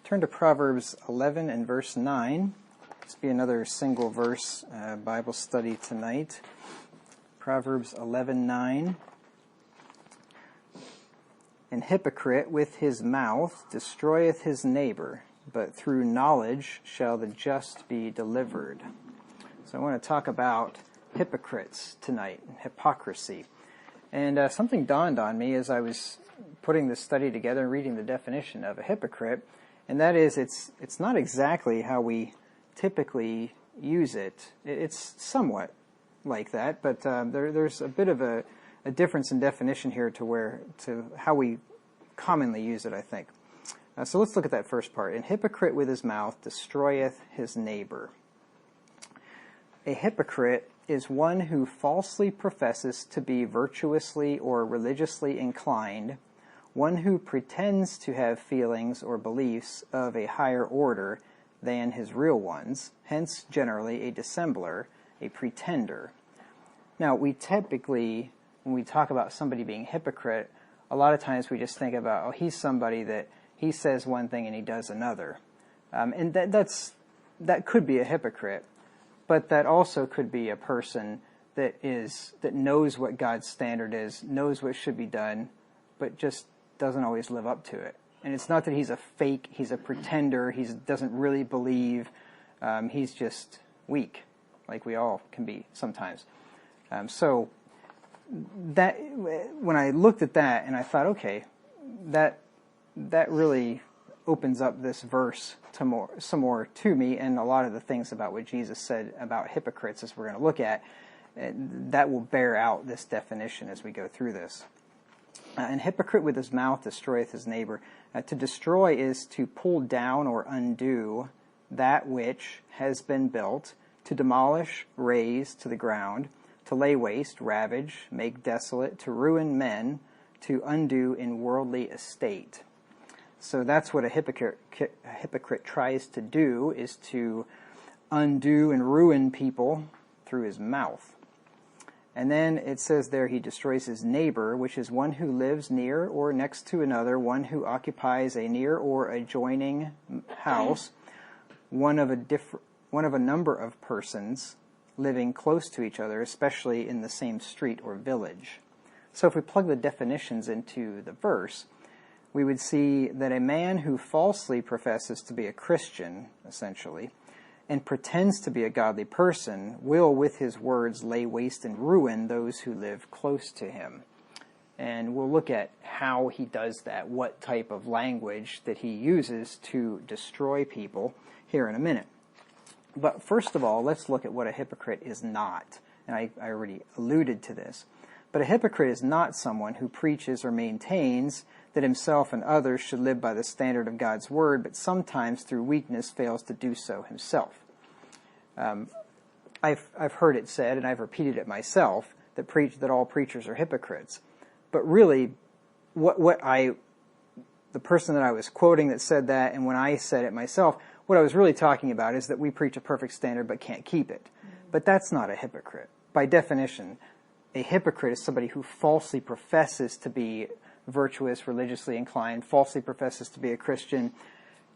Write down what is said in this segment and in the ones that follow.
Turn to Proverbs 11 and verse 9. This will be another single verse Bible study tonight. Proverbs 11:9. An hypocrite with his mouth destroyeth his neighbor, but through knowledge shall the just be delivered. So I want to talk about hypocrites tonight, hypocrisy. And something dawned on me as I was putting this study together and reading the definition of a hypocrite, and that is it's not exactly how we typically use it. It's somewhat like that, but there's a bit of a difference in definition here to how we commonly use it, I think. So let's look at that first part. An hypocrite with his mouth destroyeth his neighbor. A hypocrite is one who falsely professes to be virtuously or religiously inclined, one who pretends to have feelings or beliefs of a higher order than his real ones, hence generally a dissembler, a pretender. Now, we typically, when we talk about somebody being hypocrite, a lot of times we just think about, oh, he's somebody that he says one thing and he does another. And that could be a hypocrite, but that also could be a person that knows what God's standard is, knows what should be done, but just doesn't always live up to it. And it's not that he's a fake, he's a pretender, he doesn't really believe, he's just weak, like we all can be sometimes. So that when I looked at that and I thought, okay, that really opens up this verse to some more to me, and a lot of the things about what Jesus said about hypocrites, as we're going to look at, that will bear out this definition as we go through this. An hypocrite with his mouth destroyeth his neighbor. To destroy is to pull down or undo that which has been built, to demolish, raze to the ground, to lay waste, ravage, make desolate, to ruin men, to undo in worldly estate. So that's what a hypocrite tries to do, is to undo and ruin people through his mouth. And then it says there he destroys his neighbor, which is one who lives near or next to another, one who occupies a near or adjoining house, one of a number of persons living close to each other, especially in the same street or village. So if we plug the definitions into the verse, we would see that a man who falsely professes to be a Christian, essentially, and pretends to be a godly person will, with his words, lay waste and ruin those who live close to him. And we'll look at how he does that, what type of language that he uses to destroy people here in a minute. But first of all, let's look at what a hypocrite is not. And I already alluded to this. But a hypocrite is not someone who preaches or maintains that himself and others should live by the standard of God's word, but sometimes through weakness fails to do so himself. I've heard it said, and I've repeated it myself, that all preachers are hypocrites. But really, the person that I was quoting that said that, and when I said it myself, what I was really talking about is that we preach a perfect standard but can't keep it. But that's not a hypocrite. By definition, a hypocrite is somebody who falsely professes to be virtuous, religiously inclined, falsely professes to be a Christian,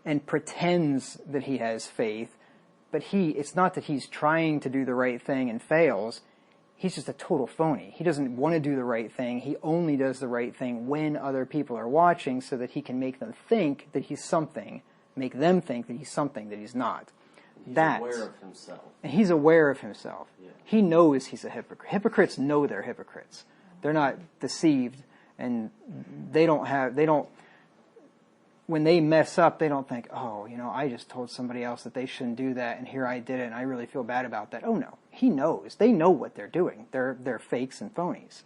and pretends that he has faith. But it's not that he's trying to do the right thing and fails. He's just a total phony. He doesn't want to do the right thing. He only does the right thing when other people are watching so that he can make them think that he's something, make them think that he's something that he's not. He's aware of himself. And he's aware of himself. Yeah. He knows he's a hypocrite. Hypocrites know they're hypocrites. They're not deceived, and when they mess up, they don't think, oh, I just told somebody else that they shouldn't do that, and here I did it, and I really feel bad about that. Oh, no. He knows. They know what they're doing. They're fakes and phonies.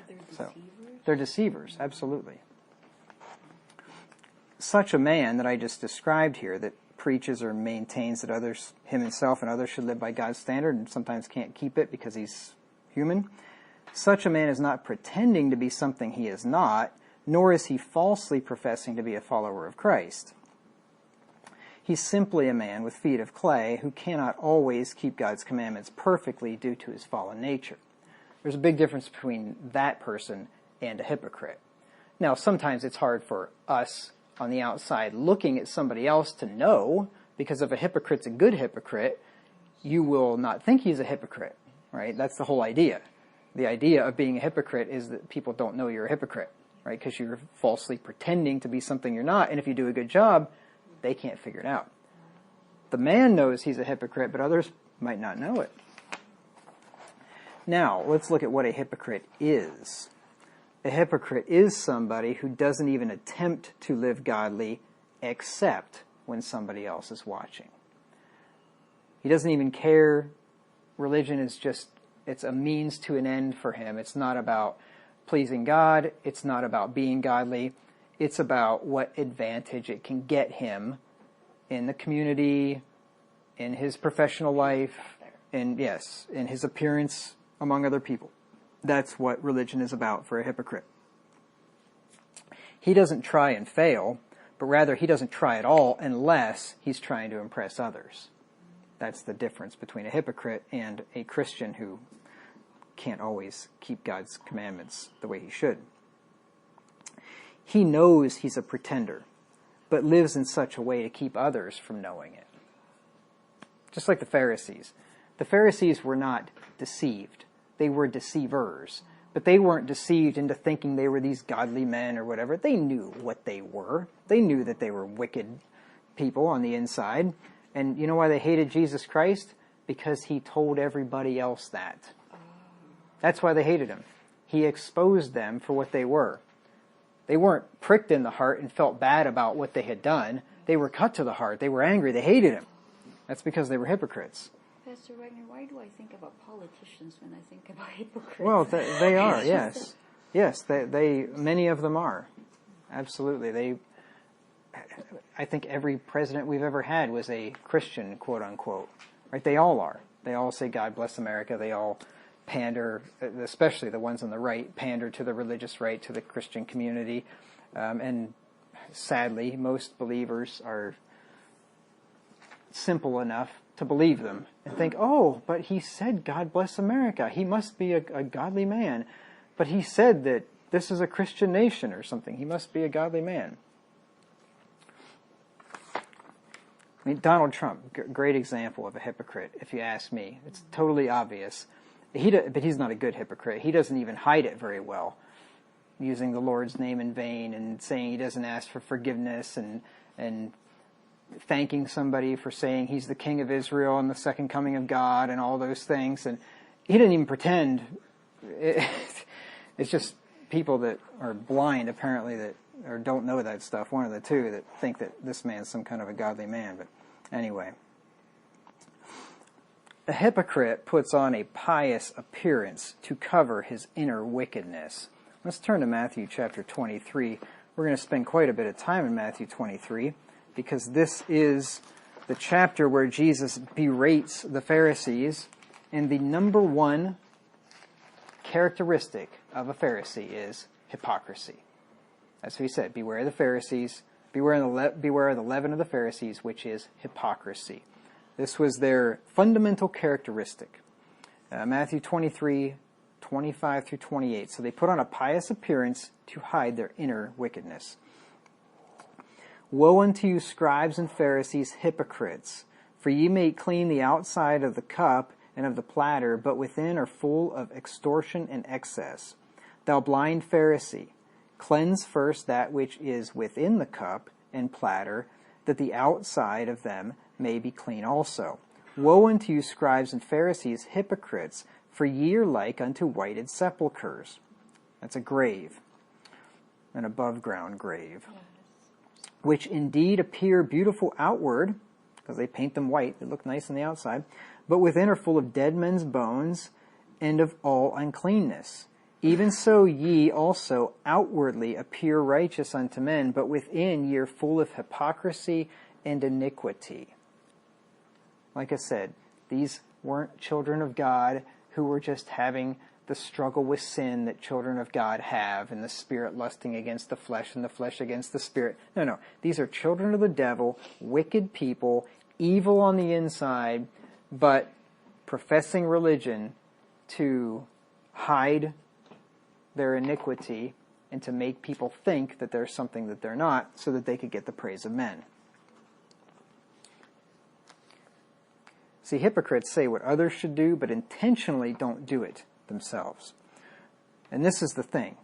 They're deceivers? So, they're deceivers, absolutely. Such a man that I just described here, that preaches or maintains that himself and others should live by God's standard and sometimes can't keep it because he's human, such a man is not pretending to be something he is not, nor is he falsely professing to be a follower of Christ. He's simply a man with feet of clay who cannot always keep God's commandments perfectly due to his fallen nature. There's a big difference between that person and a hypocrite. Now, sometimes it's hard for us on the outside looking at somebody else to know, because if a hypocrite's a good hypocrite, you will not think he's a hypocrite, right? That's the whole idea. The idea of being a hypocrite is that people don't know you're a hypocrite, right? Because you're falsely pretending to be something you're not, and if you do a good job, they can't figure it out. The man knows he's a hypocrite, but others might not know it. Now, let's look at what a hypocrite is. A hypocrite is somebody who doesn't even attempt to live godly except when somebody else is watching. He doesn't even care. Religion is just, it's a means to an end for him. It's not about pleasing God. It's not about being godly. It's about what advantage it can get him in the community, in his professional life, in his appearance among other people. That's what religion is about for a hypocrite. He doesn't try and fail, but rather he doesn't try at all unless he's trying to impress others. That's the difference between a hypocrite and a Christian who can't always keep God's commandments the way he should. He knows he's a pretender, but lives in such a way to keep others from knowing it. Just like the Pharisees. The Pharisees were not deceived. They were deceivers. But they weren't deceived into thinking they were these godly men or whatever. They knew what they were. They knew that they were wicked people on the inside. And you know why they hated Jesus Christ? Because he told everybody else that. That's why they hated him. He exposed them for what they were. They weren't pricked in the heart and felt bad about what they had done. They were cut to the heart. They were angry. They hated him. That's because they were hypocrites. Pastor Wagner, why do I think about politicians when I think about hypocrites? Well, they are, yes. Yes, they many of them are. Absolutely. I think every president we've ever had was a Christian, quote unquote. Right? They all are. They all say, God bless America. They all pander, especially the ones on the right, pander to the religious right, to the Christian community. And sadly, most believers are simple enough to believe them and think, oh, but he said, God bless America. He must be a godly man. But he said that this is a Christian nation or something. He must be a godly man. I mean, Donald Trump, great example of a hypocrite, if you ask me. It's totally obvious. But he's not a good hypocrite. He doesn't even hide it very well, using the Lord's name in vain and saying he doesn't ask for forgiveness and thanking somebody for saying he's the king of Israel and the second coming of God and all those things. And he didn't even pretend. It's just people that are blind, apparently, that or don't know that stuff, one of the two, that think that this man's some kind of a godly man. But anyway. A hypocrite puts on a pious appearance to cover his inner wickedness. Let's turn to Matthew chapter 23. We're going to spend quite a bit of time in Matthew 23 because this is the chapter where Jesus berates the Pharisees, and the number one characteristic of a Pharisee is hypocrisy. That's what he said. Beware of the Pharisees. Beware of the leaven of the Pharisees, which is hypocrisy. This was their fundamental characteristic. Matthew 23, 25 through 28. So they put on a pious appearance to hide their inner wickedness. Woe unto you, scribes and Pharisees, hypocrites! For ye make clean the outside of the cup and of the platter, but within are full of extortion and excess. Thou blind Pharisee, cleanse first that which is within the cup and platter, that the outside of them may be clean also. Woe unto you, scribes and Pharisees, hypocrites! For ye are like unto whited sepulchres. That's a grave, an above-ground grave, which indeed appear beautiful outward, because they paint them white, they look nice on the outside, but within are full of dead men's bones and of all uncleanness. Even so ye also outwardly appear righteous unto men, but within ye are full of hypocrisy and iniquity. Like I said, these weren't children of God who were just having the struggle with sin that children of God have, and the spirit lusting against the flesh and the flesh against the spirit. No. These are children of the devil, wicked people, evil on the inside, but professing religion to hide their iniquity and to make people think that they're something that they're not so that they could get the praise of men. See, hypocrites say what others should do, but intentionally don't do it themselves. And this is the thing.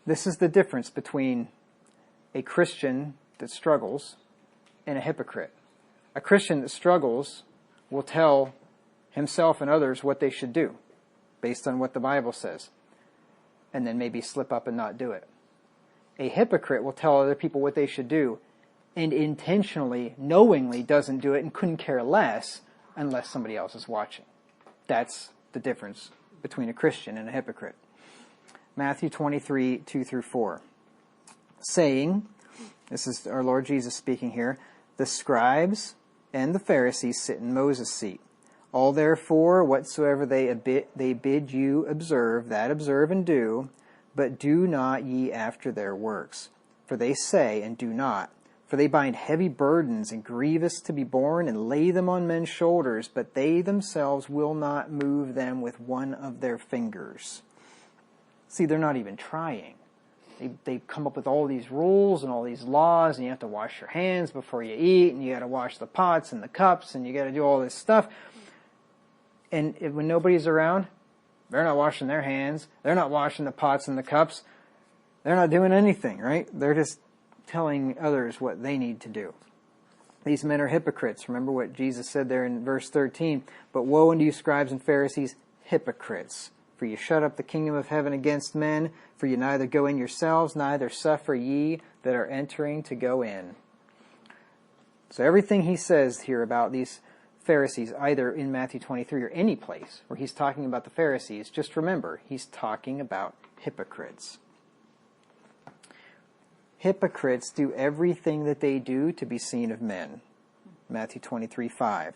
This is the difference between a Christian that struggles and a hypocrite. A Christian that struggles will tell himself and others what they should do based on what the Bible says, and then maybe slip up and not do it. A hypocrite will tell other people what they should do and intentionally, knowingly doesn't do it and couldn't care less unless somebody else is watching. That's the difference between a Christian and a hypocrite. Matthew 23, 2 through 4. Saying, this is our Lord Jesus speaking here, the scribes and the Pharisees sit in Moses' seat. All therefore, whatsoever they bid you observe, that observe and do, but do not ye after their works. For they say, and do not. For they bind heavy burdens and grievous to be borne, and lay them on men's shoulders, but they themselves will not move them with one of their fingers. See, they're not even trying. They come up with all these rules and all these laws, and you have to wash your hands before you eat, and you got to wash the pots and the cups, and you got to do all this stuff. And when nobody's around, they're not washing their hands. They're not washing the pots and the cups. They're not doing anything, right? They're just telling others what they need to do. These men are hypocrites. Remember what Jesus said there in verse 13. But woe unto you, scribes and Pharisees, hypocrites! For you shut up the kingdom of heaven against men, for you neither go in yourselves, neither suffer ye that are entering to go in. So everything he says here about these Pharisees, either in Matthew 23 or any place where he's talking about the Pharisees, just remember, he's talking about hypocrites. Hypocrites do everything that they do to be seen of men. Matthew 23, 5.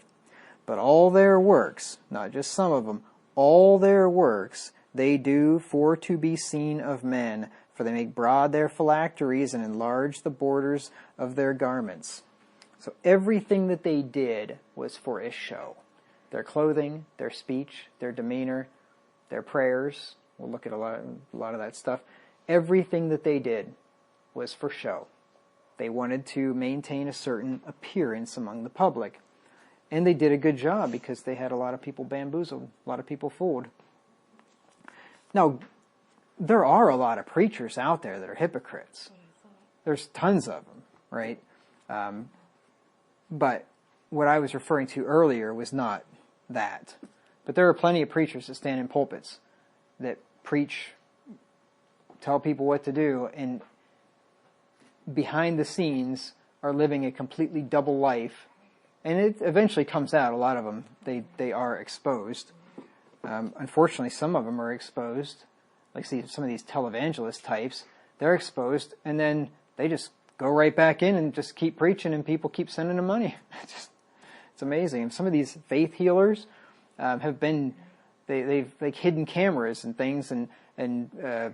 But all their works, not just some of them, all their works they do for to be seen of men, for they make broad their phylacteries and enlarge the borders of their garments. So everything that they did was for a show. Their clothing, their speech, their demeanor, their prayers. We'll look at a lot of that stuff. Everything that they did was for show. They wanted to maintain a certain appearance among the public. And they did a good job because they had a lot of people bamboozled, a lot of people fooled. Now, there are a lot of preachers out there that are hypocrites. There's tons of them, right? But what I was referring to earlier was not that. But there are plenty of preachers that stand in pulpits that preach, tell people what to do, and behind the scenes are living a completely double life. And it eventually comes out. A lot of them, they are exposed. Unfortunately, some of them are exposed. Like see some of these televangelist types, they're exposed, and then they just go right back in and just keep preaching, and people keep sending them money. It's amazing. And some of these faith healers have been, they've like hidden cameras and things and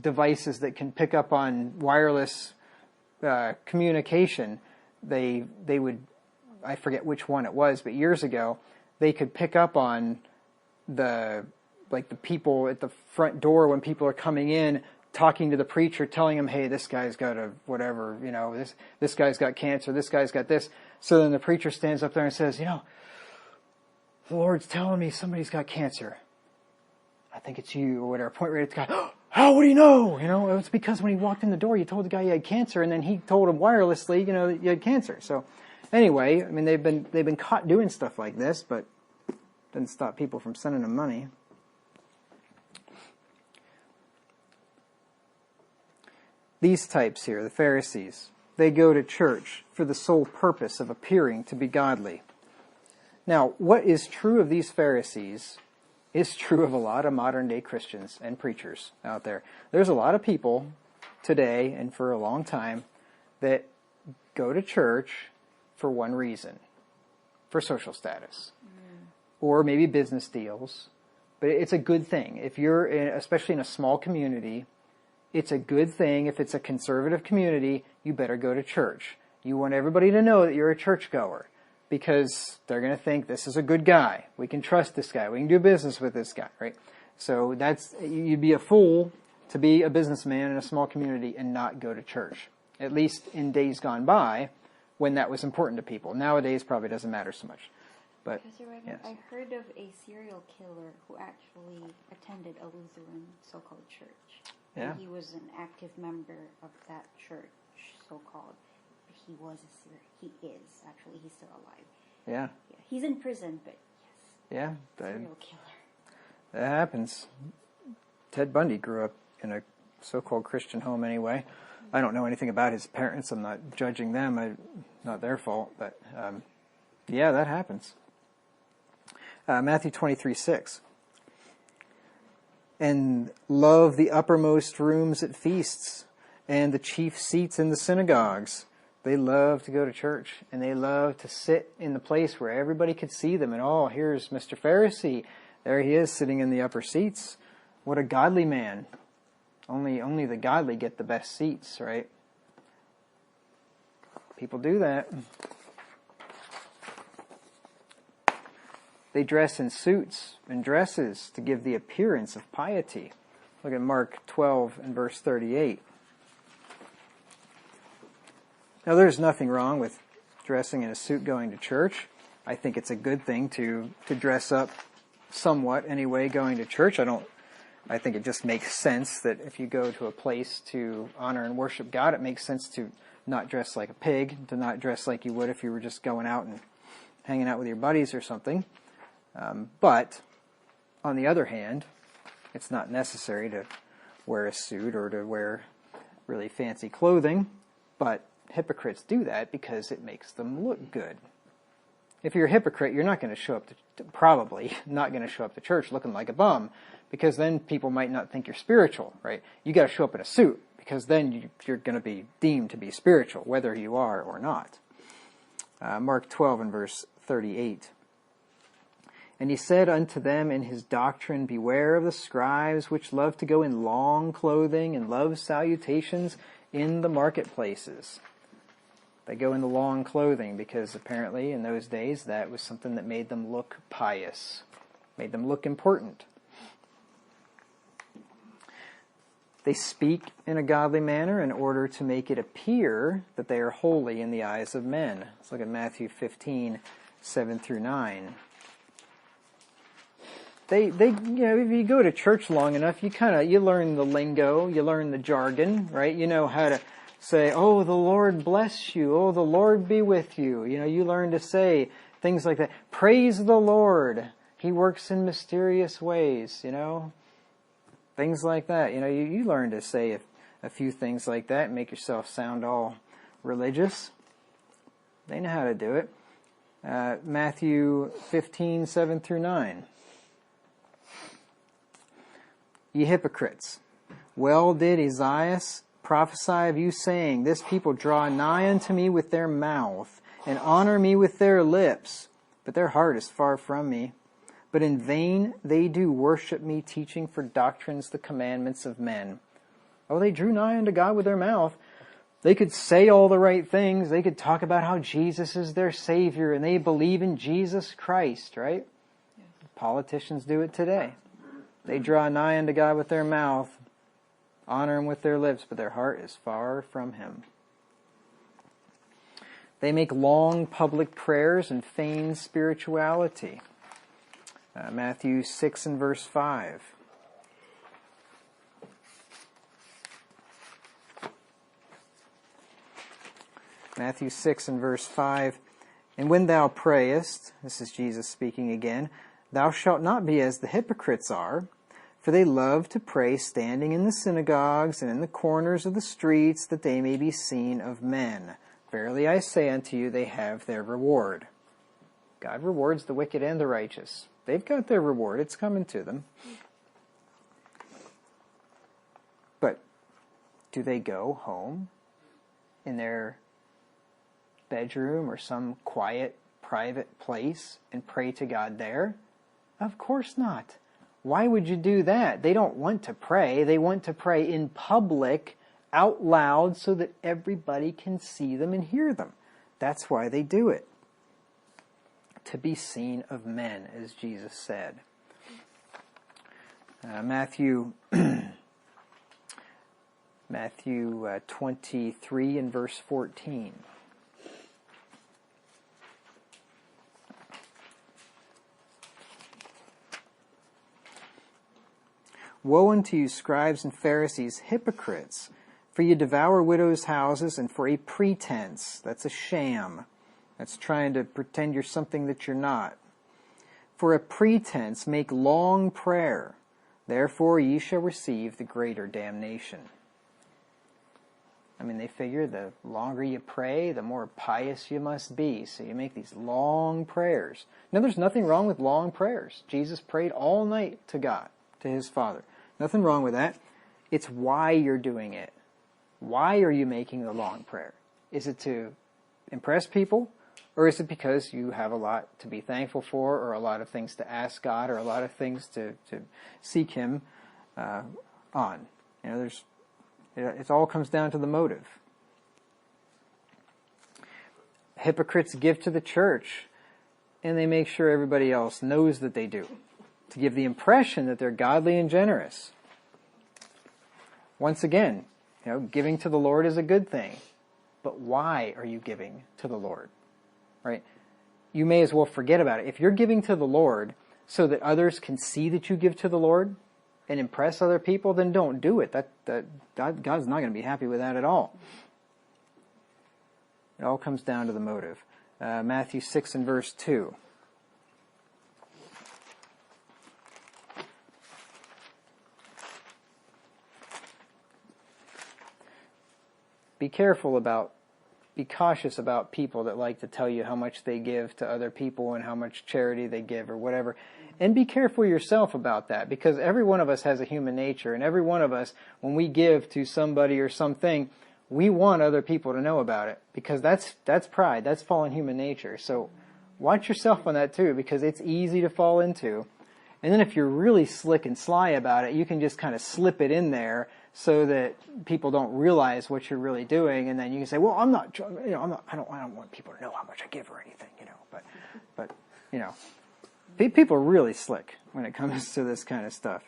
devices that can pick up on wireless communication. They would, I forget which one it was, but years ago, they could pick up on the people at the front door when people are coming in, talking to the preacher, telling him, hey, this guy's got a whatever, this guy's got cancer, this guy's got this. So then the preacher stands up there and says, the Lord's telling me somebody's got cancer. I think it's you, or whatever. Point right at the guy. Oh, how would he know? It's because when he walked in the door, you told the guy he had cancer, and then he told him wirelessly, that you had cancer. So anyway, I mean, they've been caught doing stuff like this, but didn't stop people from sending them money. These types here, the Pharisees, they go to church for the sole purpose of appearing to be godly. Now, what is true of these Pharisees is true of a lot of modern-day Christians and preachers out there. There's a lot of people today and for a long time that go to church for one reason, for social status, or maybe business deals. But it's a good thing. If you're, especially in a small community, it's a good thing. If it's a conservative community, you better go to church. You want everybody to know that you're a churchgoer, because they're going to think this is a good guy. We can trust this guy. We can do business with this guy, right? So you'd be a fool to be a businessman in a small community and not go to church. At least in days gone by, when that was important to people. Nowadays, probably doesn't matter so much. But Professor Wagner, yes. I heard of a serial killer who actually attended a Lutheran so-called church. Yeah. And he was an active member of that church, so-called. He is actually. He's still alive. Yeah. He's in prison, but yes. Yeah. Serial killer. That happens. Ted Bundy grew up in a so-called Christian home anyway. I don't know anything about his parents. I'm not judging them. Not their fault. But, yeah, that happens. Matthew 23:6. And love the uppermost rooms at feasts and the chief seats in the synagogues. They love to go to church, and they love to sit in the place where everybody could see them. And, oh, here's Mr. Pharisee. There he is sitting in the upper seats. What a godly man. Only the godly get the best seats, right? People do that. They dress in suits and dresses to give the appearance of piety. Look at Mark 12 and verse 38. Now, there's nothing wrong with dressing in a suit going to church. I think it's a good thing to dress up somewhat anyway going to church. I think it just makes sense that if you go to a place to honor and worship God, it makes sense to not dress like a pig, to not dress like you would if you were just going out and hanging out with your buddies or something. But, on the other hand, it's not necessary to wear a suit or to wear really fancy clothing, but hypocrites do that because it makes them look good. If you're a hypocrite, you're not going to show up probably not going to show up to church looking like a bum, because then people might not think you're spiritual, right? You got to show up in a suit, because then you're going to be deemed to be spiritual, whether you are or not. Mark 12 and verse 38. And he said unto them in his doctrine, beware of the scribes which love to go in long clothing and love salutations in the marketplaces. They go into long clothing because apparently in those days that was something that made them look pious, made them look important. They speak in a godly manner in order to make it appear that they are holy in the eyes of men. Let's look at Matthew 15, 7 through 9. They if you go to church long enough, you learn the lingo, you learn the jargon, right? You know how to say, oh, the Lord bless you, oh, the Lord be with you. You learn to say things like that. Praise the Lord. He works in mysterious ways, Things like that. You learn to say a few things like that and make yourself sound all religious. They know how to do it. Matthew 15, 7 through 9. Ye hypocrites, well did Isaiah prophesy of you, saying, this people draw nigh unto me with their mouth, and honor me with their lips, but their heart is far from me. But in vain they do worship me, teaching for doctrines the commandments of men. Oh, they drew nigh unto God with their mouth. They could say all the right things. They could talk about how Jesus is their Savior, and they believe in Jesus Christ, right? Yes. Politicians do it today. They draw nigh unto God with their mouth, honor him with their lips, but their heart is far from him. They make long public prayers and feign spirituality. Matthew 6 and verse 5. Matthew 6 and verse 5. And when thou prayest, this is Jesus speaking again, thou shalt not be as the hypocrites are, for they love to pray standing in the synagogues and in the corners of the streets, that they may be seen of men. Verily I say unto you, they have their reward. God rewards the wicked and the righteous. They've got their reward. It's coming to them. But do they go home in their bedroom or some quiet, private place and pray to God there? Of course not. Why would you do that? They don't want to pray. They want to pray in public, out loud, so that everybody can see them and hear them. That's why they do it. To be seen of men, as Jesus said. Matthew 23 and verse 14. Woe unto you, scribes and Pharisees, hypocrites! For you devour widows' houses, and for a pretense, that's a sham. That's trying to pretend you're something that you're not. For a pretense make long prayer, therefore ye shall receive the greater damnation. I mean, they figure the longer you pray, the more pious you must be. So you make these long prayers. Now, there's nothing wrong with long prayers. Jesus prayed all night to God, to his Father. Nothing wrong with that. It's why you're doing it. Why are you making the long prayer? Is it to impress people? Or is it because you have a lot to be thankful for, or a lot of things to ask God, or a lot of things to seek him on? You know, it all comes down to the motive. Hypocrites give to the church, and they make sure everybody else knows that they do, to give the impression that they're godly and generous. Once again, you know, giving to the Lord is a good thing, but why are you giving to the Lord? Right? You may as well forget about it. If you're giving to the Lord so that others can see that you give to the Lord and impress other people, then don't do it. God's not going to be happy with that at all. It all comes down to the motive. Matthew 6 and verse 2. Be cautious about people that like to tell you how much they give to other people and how much charity they give or whatever. And be careful yourself about that, because every one of us has a human nature, and every one of us, when we give to somebody or something, we want other people to know about it, because that's pride, that's fallen human nature. So watch yourself on that too, because it's easy to fall into. And then if you're really slick and sly about it, you can just kind of slip it in there so that people don't realize what you're really doing, and then you can say, "Well, I don't want people to know how much I give or anything, you know." But you know, people are really slick when it comes to this kind of stuff.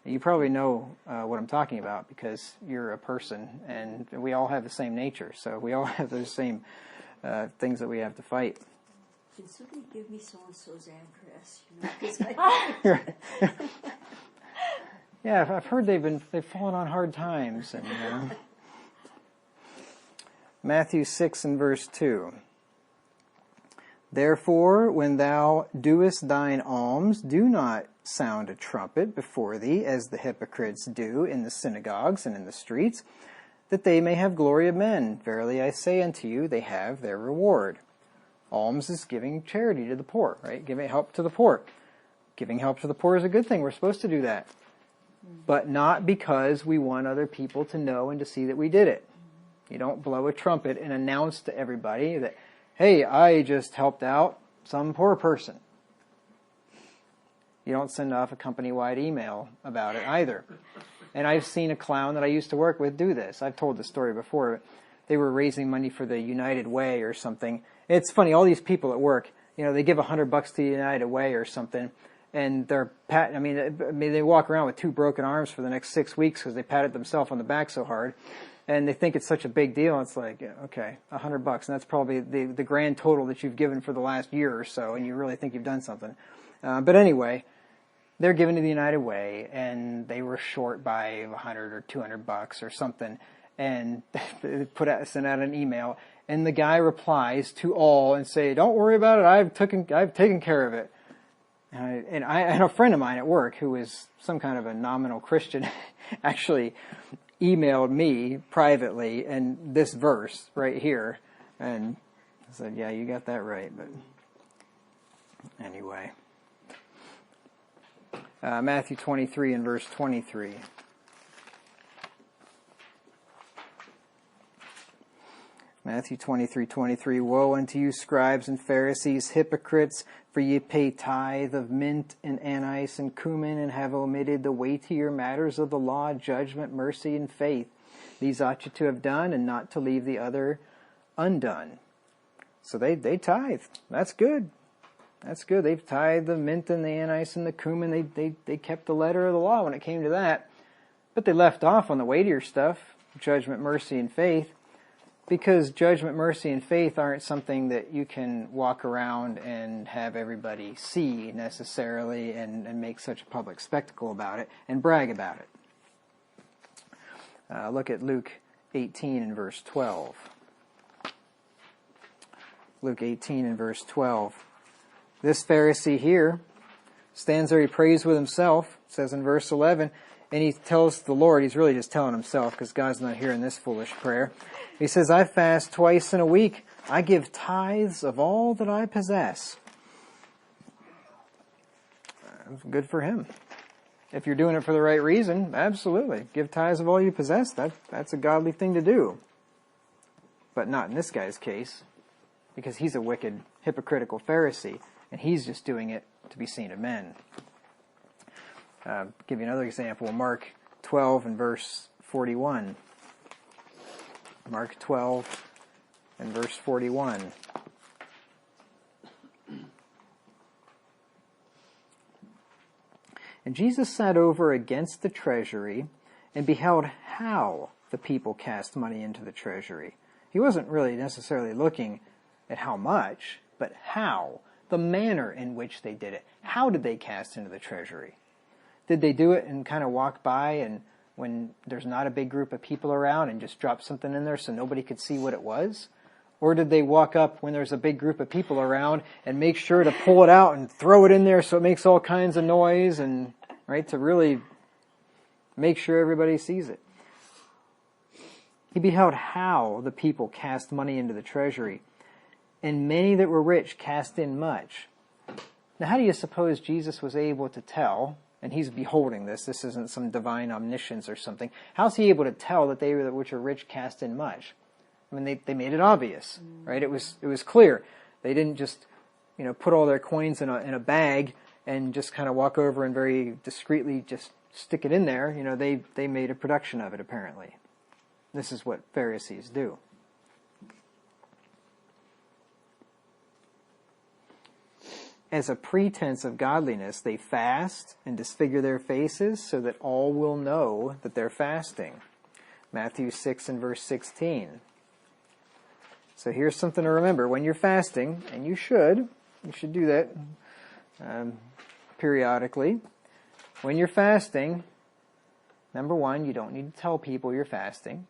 You probably know what I'm talking about, because you're a person, and we all have the same nature, so we all have those same things that we have to fight. Can somebody give me so-and-so's address? You know, Yeah, I've heard they've fallen on hard times. And Matthew 6 and verse 2. Therefore, when thou doest thine alms, do not sound a trumpet before thee, as the hypocrites do in the synagogues and in the streets, that they may have glory of men. Verily I say unto you, they have their reward. Alms is giving charity to the poor, right? Giving help to the poor. Giving help to the poor is a good thing. We're supposed to do that. But not because we want other people to know and to see that we did it. You don't blow a trumpet and announce to everybody that, hey, I just helped out some poor person. You don't send off a company-wide email about it either. And I've seen a clown that I used to work with do this. I've told the story before. They were raising money for the United Way or something. It's funny, all these people at work, you know, they give $100 to the United Way or something, and they're they walk around with 2 broken arms for the next 6 weeks because they patted themselves on the back so hard, and they think it's such a big deal. It's like, yeah, okay, $100, and that's probably the grand total that you've given for the last year or so, and you really think you've done something. But anyway, they're given to the United Way, and they were short by $100 or $200 or something, and they sent out an email, and the guy replies to all and say, "Don't worry about it. I've taken care of it." And I had a friend of mine at work who was some kind of a nominal Christian actually emailed me privately and this verse right here, and I said, "Yeah, you got that right." But anyway, Matthew 23 and verse 23. Matthew 23:23. Woe unto you, scribes and Pharisees, hypocrites! For ye pay tithe of mint and anise and cumin, and have omitted the weightier matters of the law, judgment, mercy, and faith. These ought you to have done, and not to leave the other undone. So they tithe. That's good. That's good. They've tithed the mint and the anise and the cumin. They kept the letter of the law when it came to that. But they left off on the weightier stuff, judgment, mercy, and faith, because judgment, mercy, and faith aren't something that you can walk around and have everybody see necessarily and make such a public spectacle about it and brag about it. Look at Luke 18 and verse 12. Luke 18 and verse 12. This Pharisee here stands there, he prays with himself, it says in verse 11, and he tells the Lord, he's really just telling himself because God's not hearing this foolish prayer. He says, I fast twice in a week. I give tithes of all that I possess. Good for him. If you're doing it for the right reason, absolutely. Give tithes of all you possess. That's a godly thing to do. But not in this guy's case, because he's a wicked, hypocritical Pharisee, and he's just doing it to be seen of men. Give you another example, Mark 12 and verse 41. Mark 12 and verse 41. And Jesus sat over against the treasury and beheld how the people cast money into the treasury. He wasn't really necessarily looking at how much, but how, the manner in which they did it. How did they cast into the treasury? Did they do it and kind of walk by and when there's not a big group of people around and just drop something in there so nobody could see what it was? Or did they walk up when there's a big group of people around and make sure to pull it out and throw it in there so it makes all kinds of noise and, right, to really make sure everybody sees it? He beheld how the people cast money into the treasury, and many that were rich cast in much. Now, how do you suppose Jesus was able to tell, and he's beholding this isn't some divine omniscience or something, how's he able to tell that they which are rich cast in much? I mean, they made it obvious, right? It was clear. They didn't just, put all their coins in a bag and just kind of walk over and very discreetly just stick it in there. They made a production of it, apparently. This is what Pharisees do. As a pretense of godliness, they fast and disfigure their faces so that all will know that they're fasting. Matthew 6 and verse 16. So here's something to remember. When you're fasting, and you should do that periodically. When you're fasting, number one, you don't need to tell people you're fasting.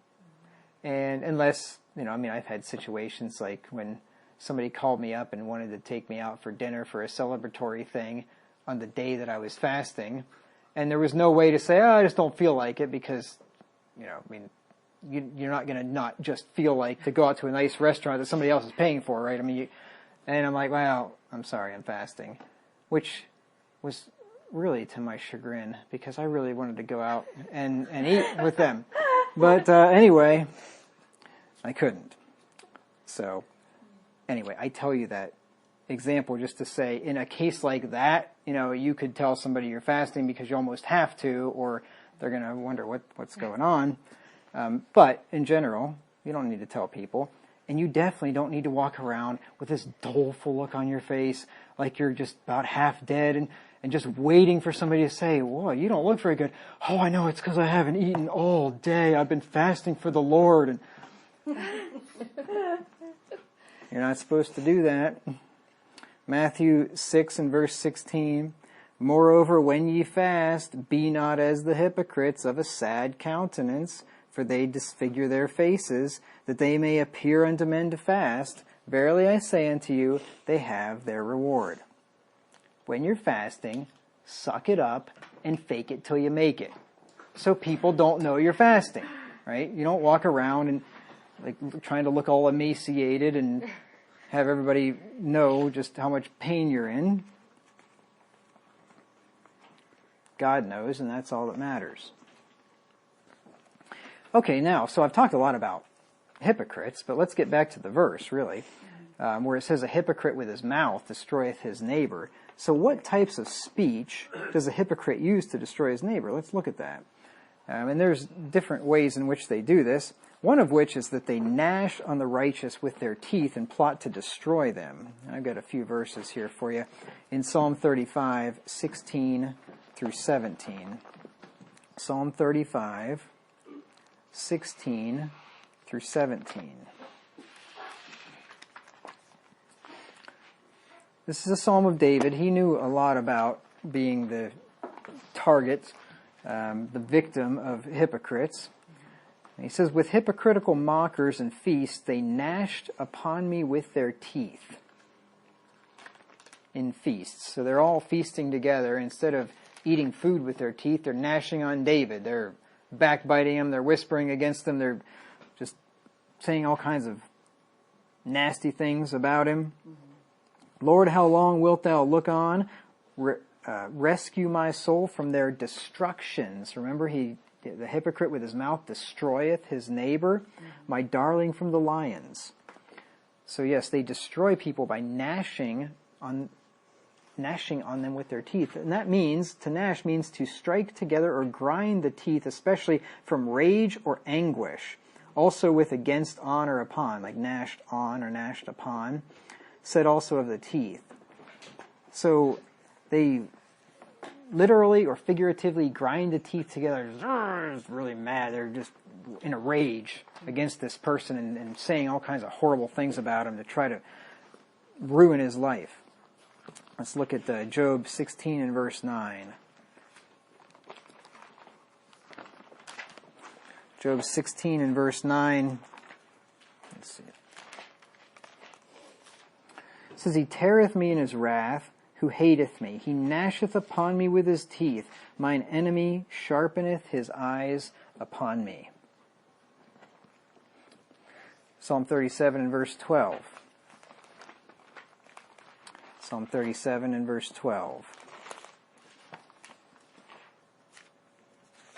And unless, I've had situations like when somebody called me up and wanted to take me out for dinner for a celebratory thing on the day that I was fasting. And there was no way to say, I just don't feel like it because, you're not going to not just feel like to go out to a nice restaurant that somebody else is paying for, right? And I'm like, well, I'm sorry, I'm fasting. Which was really to my chagrin because I really wanted to go out and eat with them. But anyway, I couldn't. So anyway, I tell you that example just to say, in a case like that, you could tell somebody you're fasting because you almost have to, or they're going to wonder what's going on. But in general, you don't need to tell people. And you definitely don't need to walk around with this doleful look on your face, like you're just about half dead and just waiting for somebody to say, whoa, you don't look very good. Oh, I know, it's because I haven't eaten all day. I've been fasting for the Lord. And you're not supposed to do that. Matthew 6 and verse 16. Moreover, when ye fast, be not as the hypocrites of a sad countenance, for they disfigure their faces, that they may appear unto men to fast. Verily I say unto you, they have their reward. When you're fasting, suck it up and fake it till you make it. So people don't know you're fasting, right? You don't walk around and trying to look all emaciated and have everybody know just how much pain you're in. God knows, and that's all that matters. Okay, now, so I've talked a lot about hypocrites, but let's get back to the verse, really, where it says, a hypocrite with his mouth destroyeth his neighbor. So what types of speech does a hypocrite use to destroy his neighbor? Let's look at that. And there's different ways in which they do this, one of which is that they gnash on the righteous with their teeth and plot to destroy them. I've got a few verses here for you. In Psalm 35, 16 through 17. Psalm 35, 16 through 17. This is a Psalm of David. He knew a lot about being the target, the victim of hypocrites. And he says, with hypocritical mockers and feasts, they gnashed upon me with their teeth. In feasts. So they're all feasting together. Instead of eating food with their teeth, they're gnashing on David. They're backbiting him. They're whispering against him. They're just saying all kinds of nasty things about him. Lord, how long wilt thou look on? Rescue my soul from their destructions. Remember, the hypocrite with his mouth destroyeth his neighbor, my darling from the lions. So yes, they destroy people by gnashing on them with their teeth. And that means, to gnash means to strike together or grind the teeth, especially from rage or anguish. Also with against, on, or upon, like gnashed on or gnashed upon. Said also of the teeth. So they literally or figuratively grind the teeth together. It's really mad. They're just in a rage against this person and saying all kinds of horrible things about him to try to ruin his life. Let's look at Job 16 and verse 9. Job 16 and verse 9. Let's see. It says, he teareth me in his wrath, who hateth me. He gnasheth upon me with his teeth. Mine enemy sharpeneth his eyes upon me. Psalm 37 and verse 12. Psalm 37 and verse 12.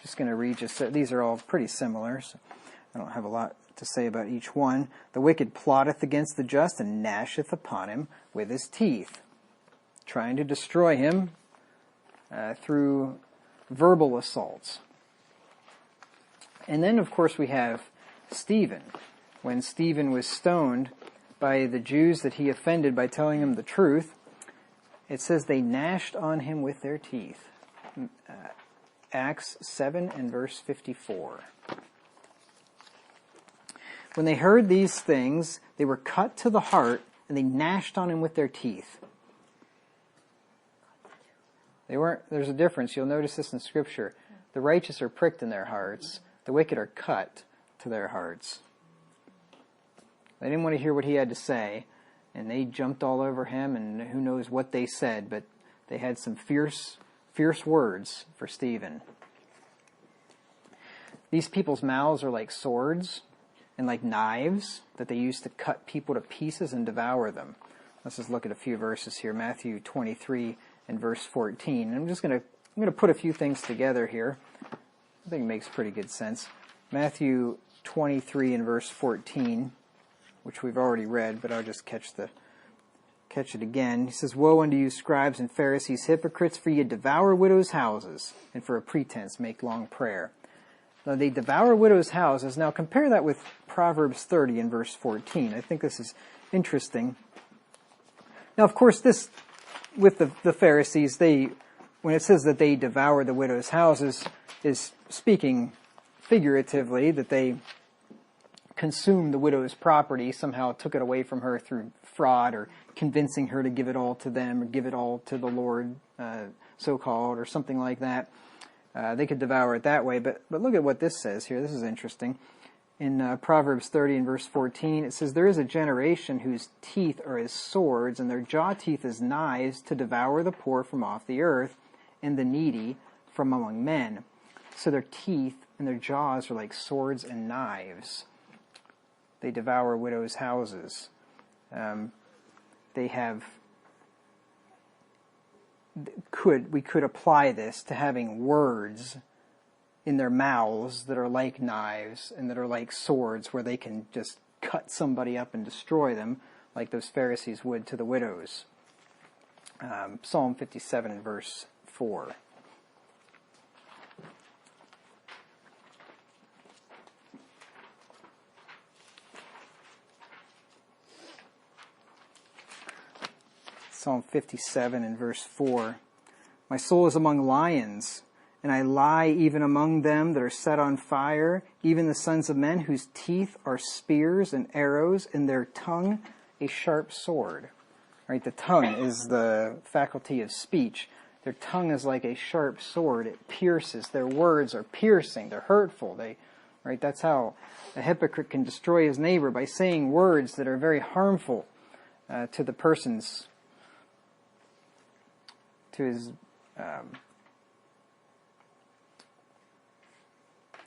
Just going to read these are all pretty similar, so I don't have a lot to say about each one. The wicked plotteth against the just and gnasheth upon him with his teeth, trying to destroy him through verbal assaults. And then, of course, we have Stephen. When Stephen was stoned by the Jews that he offended by telling them the truth, it says they gnashed on him with their teeth. Acts 7 and verse 54. When they heard these things, they were cut to the heart, and they gnashed on him with their teeth. There's a difference. You'll notice this in Scripture. The righteous are pricked in their hearts. The wicked are cut to their hearts. They didn't want to hear what he had to say, and they jumped all over him, and who knows what they said, but they had some fierce words for Stephen. These people's mouths are like swords and like knives that they use to cut people to pieces and devour them. Let's just look at a few verses here. Matthew 23 and verse 14. I'm going to put a few things together here. I think it makes pretty good sense. Matthew 23 and verse 14, which we've already read, but I'll just catch it again. He says, woe unto you, scribes and Pharisees, hypocrites, for ye devour widows' houses, and for a pretense make long prayer. Now they devour widows' houses. Now compare that with Proverbs 30 and verse 14. I think this is interesting. Now, of course, this, with the Pharisees, when it says that they devour the widows' houses, is speaking figuratively, that they consumed the widow's property, somehow took it away from her through fraud or convincing her to give it all to them or give it all to the Lord, so-called, or something like that. They could devour it that way, but look at what this says here. This is interesting. In Proverbs 30 and verse 14, it says, there is a generation whose teeth are as swords, and their jaw teeth as knives, to devour the poor from off the earth, and the needy from among men. So their teeth and their jaws are like swords and knives. They devour widows' houses. We could apply this to having words in their mouths that are like knives and that are like swords, where they can just cut somebody up and destroy them, like those Pharisees would to the widows. Psalm 57 and verse 4. Psalm 57 and verse 4. My soul is among lions, and I lie even among them that are set on fire, even the sons of men whose teeth are spears and arrows, and their tongue a sharp sword. Right, the tongue is the faculty of speech. Their tongue is like a sharp sword. It pierces. Their words are piercing. They're hurtful. Right, that's how a hypocrite can destroy his neighbor, by saying words that are very harmful to the person's, to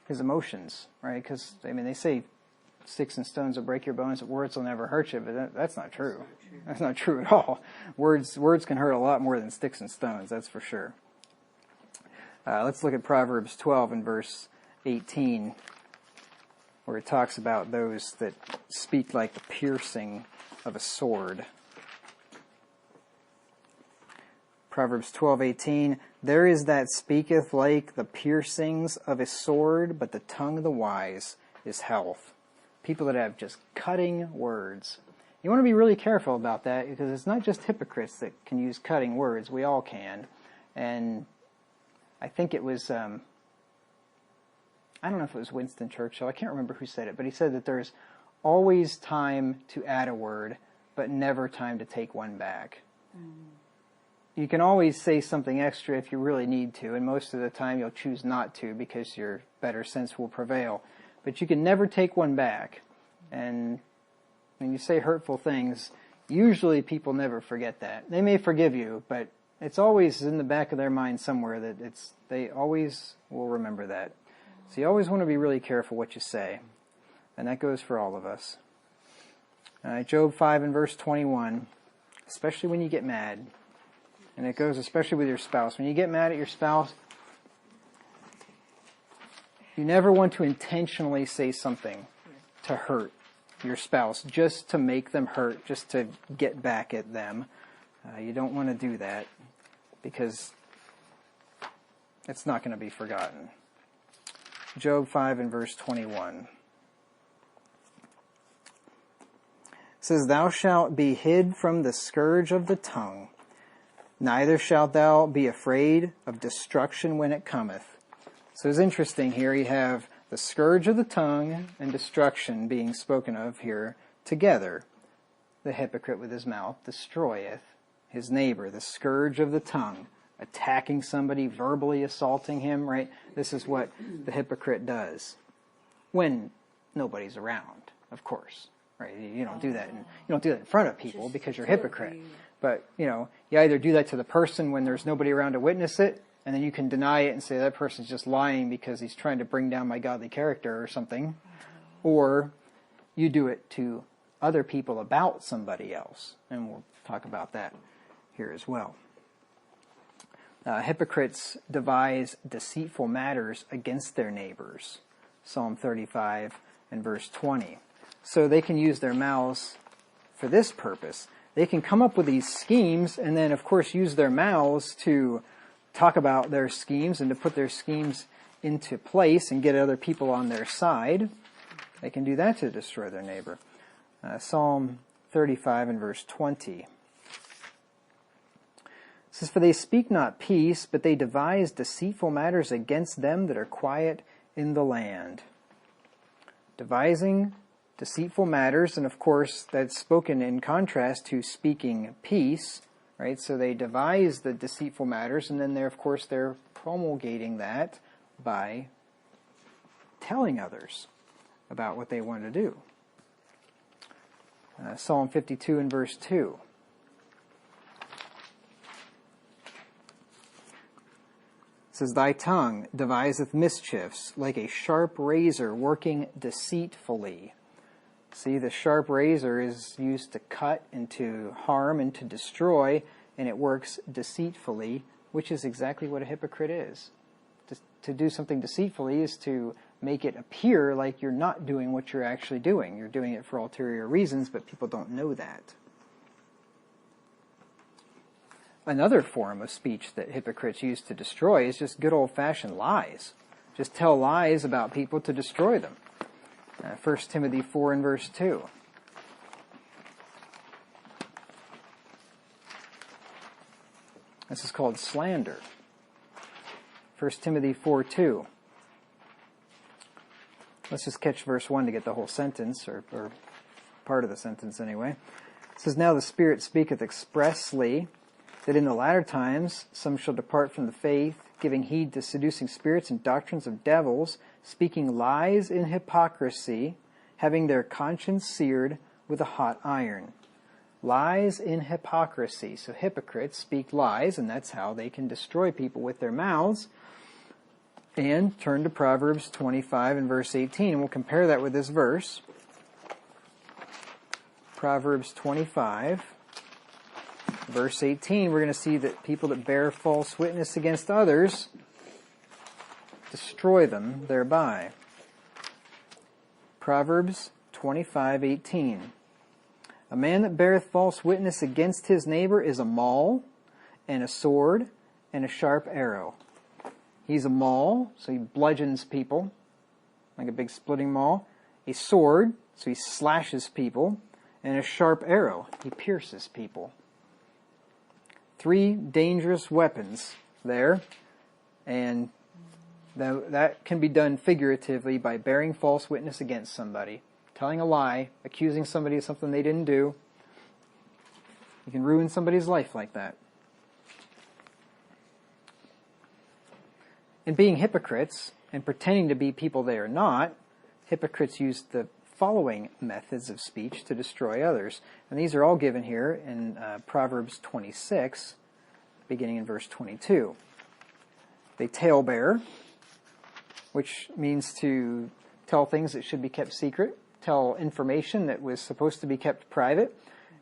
his emotions, right? Because, I mean, they say sticks and stones will break your bones, but words will never hurt you, but that's not true. That's not true at all. Words can hurt a lot more than sticks and stones, that's for sure. Let's look at Proverbs 12 and verse 18, where it talks about those that speak like the piercing of a sword. Proverbs 12:18, there is that speaketh like the piercings of a sword, but the tongue of the wise is health. People that have just cutting words. You want to be really careful about that, because it's not just hypocrites that can use cutting words. We all can. And I think it was, I don't know if it was Winston Churchill. I can't remember who said it, but he said that there's always time to add a word, but never time to take one back. You can always say something extra if you really need to, and most of the time you'll choose not to because your better sense will prevail. But you can never take one back. And when you say hurtful things, usually people never forget that. They may forgive you, but it's always in the back of their mind somewhere that they always will remember that. So you always want to be really careful what you say. And that goes for all of us. Job 5 and verse 21, especially when you get mad. And it goes especially with your spouse. When you get mad at your spouse, you never want to intentionally say something to hurt your spouse, just to make them hurt, just to get back at them. You don't want to do that, because it's not going to be forgotten. Job 5 and verse 21. It says, thou shalt be hid from the scourge of the tongue, neither shalt thou be afraid of destruction when it cometh. So it's interesting here. You have the scourge of the tongue and destruction being spoken of here together. The hypocrite with his mouth destroyeth his neighbor. The scourge of the tongue, attacking somebody, verbally assaulting him, right? This is what the hypocrite does when nobody's around, of course, right? You don't do that. You don't do that in front of people because you're a hypocrite. But, you either do that to the person when there's nobody around to witness it, and then you can deny it and say that person's just lying because he's trying to bring down my godly character or something. Or you do it to other people about somebody else. And we'll talk about that here as well. Hypocrites devise deceitful matters against their neighbors. Psalm 35 and verse 20. So they can use their mouths for this purpose. They can come up with these schemes and then, of course, use their mouths to talk about their schemes and to put their schemes into place and get other people on their side. They can do that to destroy their neighbor. Psalm 35 and verse 20. It says, for they speak not peace, but they devise deceitful matters against them that are quiet in the land. Devising deceitful matters, and of course that's spoken in contrast to speaking peace, right? So they devise the deceitful matters, and then they're promulgating that by telling others about what they want to do. Psalm 52 and verse 2. It says, thy tongue deviseth mischiefs, like a sharp razor working deceitfully. See, the sharp razor is used to cut and to harm and to destroy, and it works deceitfully, which is exactly what a hypocrite is. To do something deceitfully is to make it appear like you're not doing what you're actually doing. You're doing it for ulterior reasons, but people don't know that. Another form of speech that hypocrites use to destroy is just good old-fashioned lies. Just tell lies about people to destroy them. 1 Timothy 4 and verse 2. This is called slander. 1 Timothy 4:2. Let's just catch verse 1 to get the whole sentence, or part of the sentence anyway. It says, "Now the Spirit speaketh expressly that in the latter times some shall depart from the faith, giving heed to seducing spirits and doctrines of devils, speaking lies in hypocrisy, having their conscience seared with a hot iron." Lies in hypocrisy. So hypocrites speak lies, and that's how they can destroy people with their mouths. And turn to Proverbs 25 and verse 18, and we'll compare that with this verse. Proverbs 25, verse 18, we're going to see that people that bear false witness against others destroy them thereby. Proverbs 25:18. "A man that beareth false witness against his neighbor is a maul, and a sword, and a sharp arrow." He's a maul, so he bludgeons people, like a big splitting maul. A sword, so he slashes people. And a sharp arrow, he pierces people. 3 dangerous weapons there, and that can be done figuratively by bearing false witness against somebody, telling a lie, accusing somebody of something they didn't do. You can ruin somebody's life like that. And being hypocrites and pretending to be people they are not, hypocrites use the following methods of speech to destroy others. And these are all given here in Proverbs 26, beginning in verse 22. They talebear, which means to tell things that should be kept secret, tell information that was supposed to be kept private.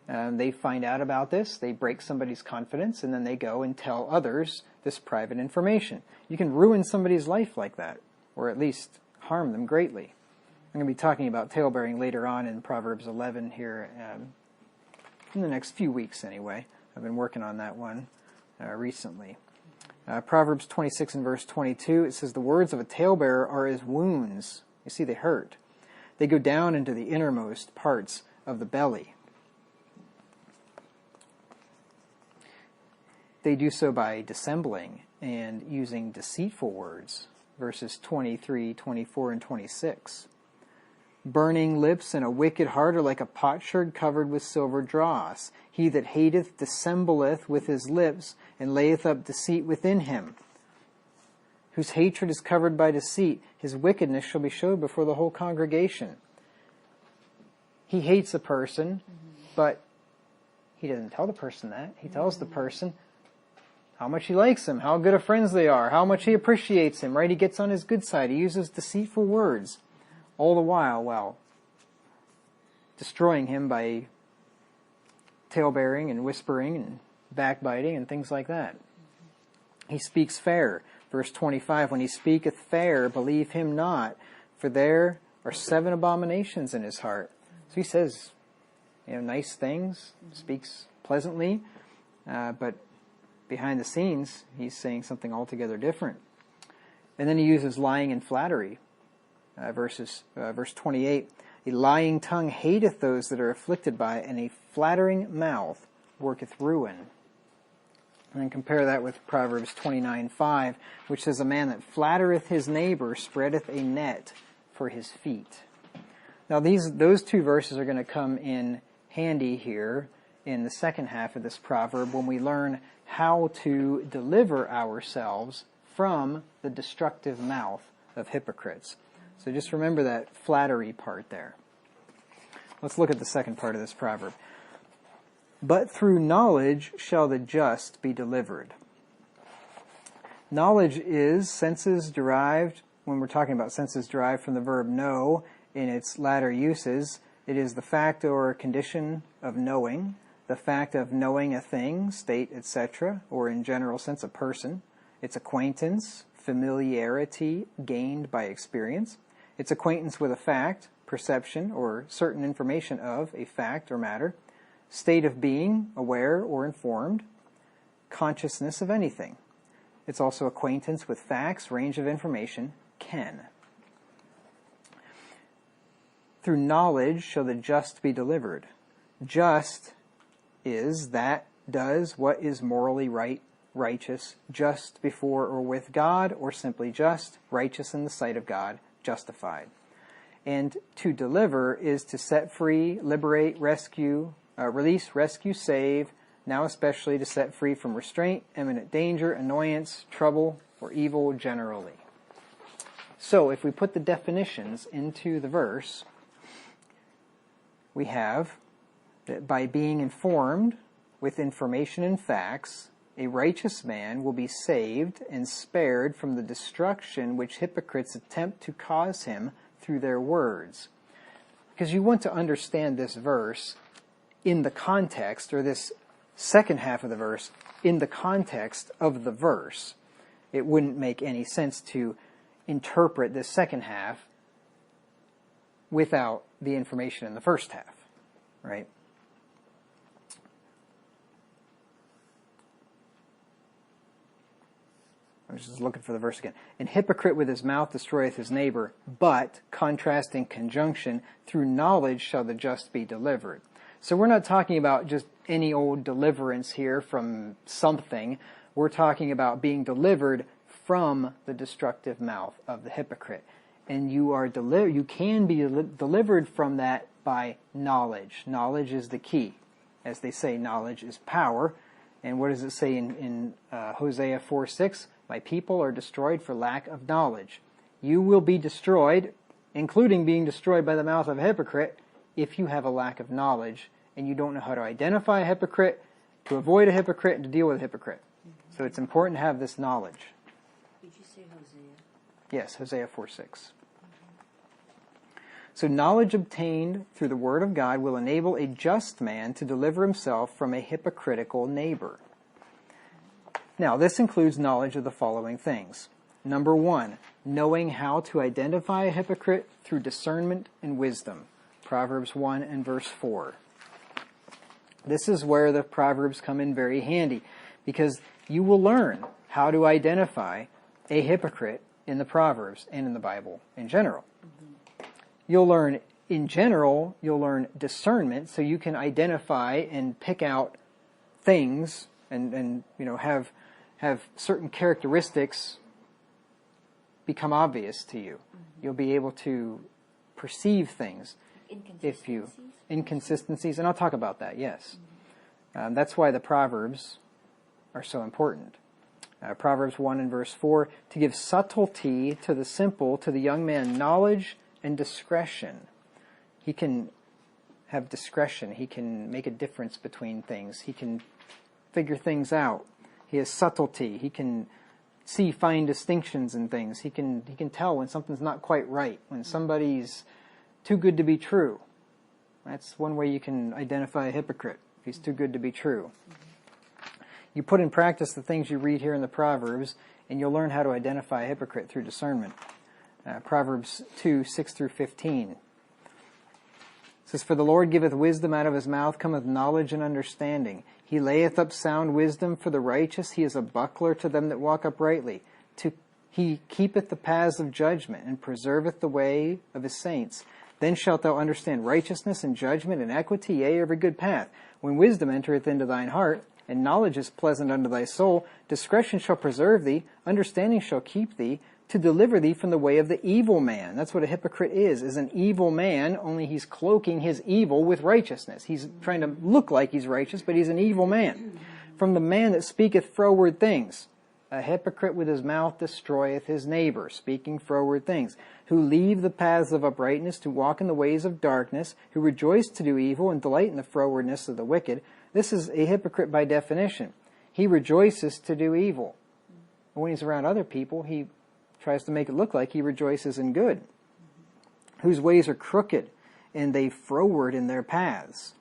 They find out about this, they break somebody's confidence, and then they go and tell others this private information. You can ruin somebody's life like that, or at least harm them greatly. I'm going to be talking about talebearing later on in Proverbs 11 here in the next few weeks anyway. I've been working on that one recently. Proverbs 26 and verse 22, it says, "The words of a talebearer are as wounds." You see, they hurt. "They go down into the innermost parts of the belly." They do so by dissembling and using deceitful words. Verses 23, 24, and 26. "Burning lips and a wicked heart are like a potsherd covered with silver dross. He that hateth dissembleth with his lips, and layeth up deceit within him. Whose hatred is covered by deceit, his wickedness shall be showed before the whole congregation." He hates a person, but he doesn't tell the person that. He tells the person how much he likes him, how good of friends they are, how much he appreciates him, right? He gets on his good side. He uses deceitful words, all the while destroying him by talebearing and whispering and backbiting and things like that. He speaks fair. Verse 25, "When he speaketh fair, believe him not, for there are 7 abominations in his heart." So he says, nice things, speaks pleasantly, but behind the scenes, he's saying something altogether different. And then he uses lying and flattery. Verse 28, "A lying tongue hateth those that are afflicted by it, and a flattering mouth worketh ruin." And then compare that with Proverbs 29:5, which says, "A man that flattereth his neighbor spreadeth a net for his feet." Now those 2 verses are going to come in handy here in the second half of this proverb when we learn how to deliver ourselves from the destructive mouth of hypocrites. So just remember that flattery part there. Let's look at the second part of this proverb. "But through knowledge shall the just be delivered." Knowledge is senses derived, when we're talking about senses derived from the verb know in its latter uses, it is the fact or condition of knowing, the fact of knowing a thing, state, etc., or in general sense a person. It's acquaintance, familiarity gained by experience. It's acquaintance with a fact, perception, or certain information of a fact or matter. State of being, aware or informed. Consciousness of anything. It's also acquaintance with facts, range of information, ken. "Through knowledge shall the just be delivered." Just is that does what is morally right, righteous, just before or with God, or simply just, righteous in the sight of God, justified. And to deliver is to set free, liberate, rescue, release, rescue, save, now especially to set free from restraint, imminent danger, annoyance, trouble, or evil generally. So if we put the definitions into the verse, we have that by being informed with information and facts, a righteous man will be saved and spared from the destruction which hypocrites attempt to cause him through their words. Because you want to understand this verse in the context, or this second half of the verse, in the context of the verse. It wouldn't make any sense to interpret this second half without the information in the first half, right? I was just looking for the verse again. And hypocrite with his mouth destroyeth his neighbor, but, contrasting conjunction, through knowledge shall the just be delivered. So we're not talking about just any old deliverance here from something. We're talking about being delivered from the destructive mouth of the hypocrite. And you can be delivered from that by knowledge. Knowledge is the key. As they say, knowledge is power. And what does it say in Hosea 4:6? My people are destroyed for lack of knowledge. You will be destroyed, including being destroyed by the mouth of a hypocrite, if you have a lack of knowledge and you don't know how to identify a hypocrite, to avoid a hypocrite, and to deal with a hypocrite. So it's important to have this knowledge. Did you say Hosea? Yes, Hosea 4:6. So knowledge obtained through the word of God will enable a just man to deliver himself from a hypocritical neighbor. Now, this includes knowledge of the following things. Number 1, knowing how to identify a hypocrite through discernment and wisdom. Proverbs 1 and verse 4. This is where the Proverbs come in very handy, because you will learn how to identify a hypocrite in the Proverbs and in the Bible in general. You'll learn, in general, you'll learn discernment, so you can identify and pick out things and have certain characteristics become obvious to you. You'll be able to perceive things. Inconsistencies, and I'll talk about that, yes. That's why the Proverbs are so important. Proverbs 1 and verse 4, to give subtlety to the simple, to the young man knowledge and discretion. He can have discretion. He can make a difference between things. He can figure things out. He has subtlety. He can see fine distinctions in things. He can tell when something's not quite right, when somebody's too good to be true. That's one way you can identify a hypocrite, if he's too good to be true. You put in practice the things you read here in the Proverbs, and you'll learn how to identify a hypocrite through discernment. Proverbs 2, 6 through 15. It says, for the Lord giveth wisdom, out of his mouth cometh knowledge and understanding. He layeth up sound wisdom for the righteous. He is a buckler to them that walk uprightly. He keepeth the paths of judgment, and preserveth the way of his saints. Then shalt thou understand righteousness and judgment and equity, yea, every good path. When wisdom entereth into thine heart, and knowledge is pleasant unto thy soul, discretion shall preserve thee, understanding shall keep thee, to deliver thee from the way of the evil man. That's what a hypocrite is an evil man, only he's cloaking his evil with righteousness. He's trying to look like he's righteous, but he's an evil man. From the man that speaketh froward things. A hypocrite with his mouth destroyeth his neighbor, speaking froward things. Who leave the paths of uprightness to walk in the ways of darkness, who rejoice to do evil and delight in the frowardness of the wicked. This is a hypocrite by definition. He rejoices to do evil. When he's around other people, he tries to make it look like he rejoices in good. Whose ways are crooked, and they froward in their paths.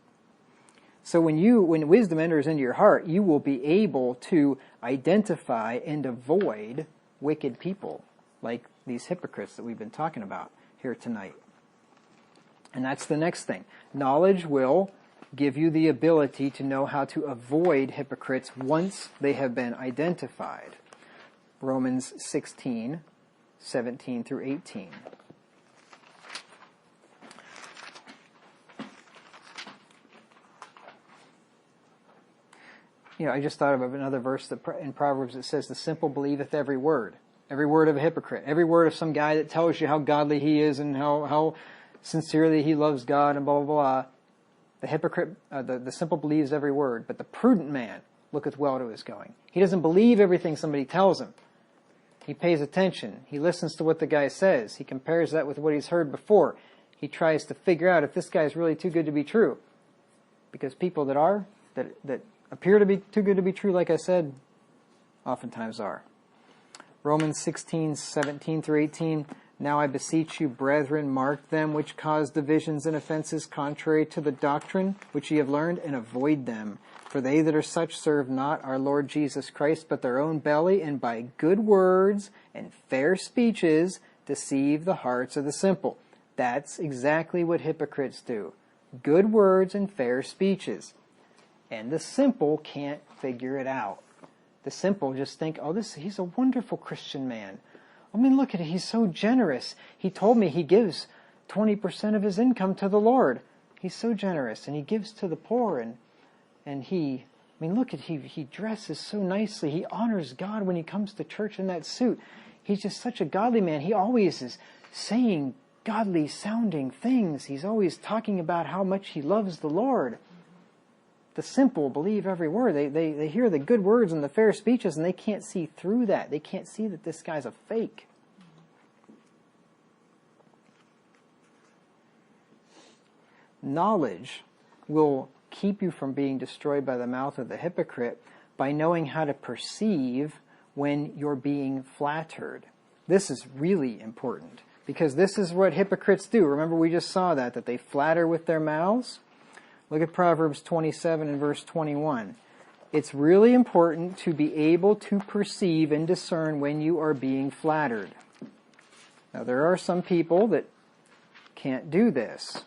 So when wisdom enters into your heart, you will be able to identify and avoid wicked people, like these hypocrites that we've been talking about here tonight. And that's the next thing. Knowledge will give you the ability to know how to avoid hypocrites once they have been identified. Romans 16, 17 through 18. I just thought of another verse in Proverbs that says, the simple believeth every word of a hypocrite, every word of some guy that tells you how godly he is and how sincerely he loves God and blah, blah, blah. The hypocrite, the simple believes every word, but the prudent man looketh well to his going. He doesn't believe everything somebody tells him. He pays attention. He listens to what the guy says. He compares that with what he's heard before. He tries to figure out if this guy is really too good to be true. Because people that appear to be too good to be true, like I said, oftentimes are. Romans 16:17-18. Now I beseech you, brethren, mark them which cause divisions and offenses contrary to the doctrine which ye have learned, and avoid them. For they that are such serve not our Lord Jesus Christ, but their own belly, and by good words and fair speeches deceive the hearts of the simple. That's exactly what hypocrites do. Good words and fair speeches. And the simple can't figure it out. The simple just think, he's a wonderful Christian man. I mean, look at it. He's so generous. He told me he gives 20% of his income to the Lord. He's so generous, and he gives to the poor, and he dresses so nicely. He honors God when he comes to church in that suit. He's just such a godly man. He always is saying godly sounding things. He's always talking about how much he loves the Lord. The simple believe every word. They hear the good words and the fair speeches, and they can't see through that. They can't see that this guy's a fake. Knowledge will keep you from being destroyed by the mouth of the hypocrite by knowing how to perceive when you're being flattered. This is really important, because this is what hypocrites do. Remember, we just saw that they flatter with their mouths. Look at Proverbs 27 and verse 21. It's really important to be able to perceive and discern when you are being flattered. Now, there are some people that can't do this.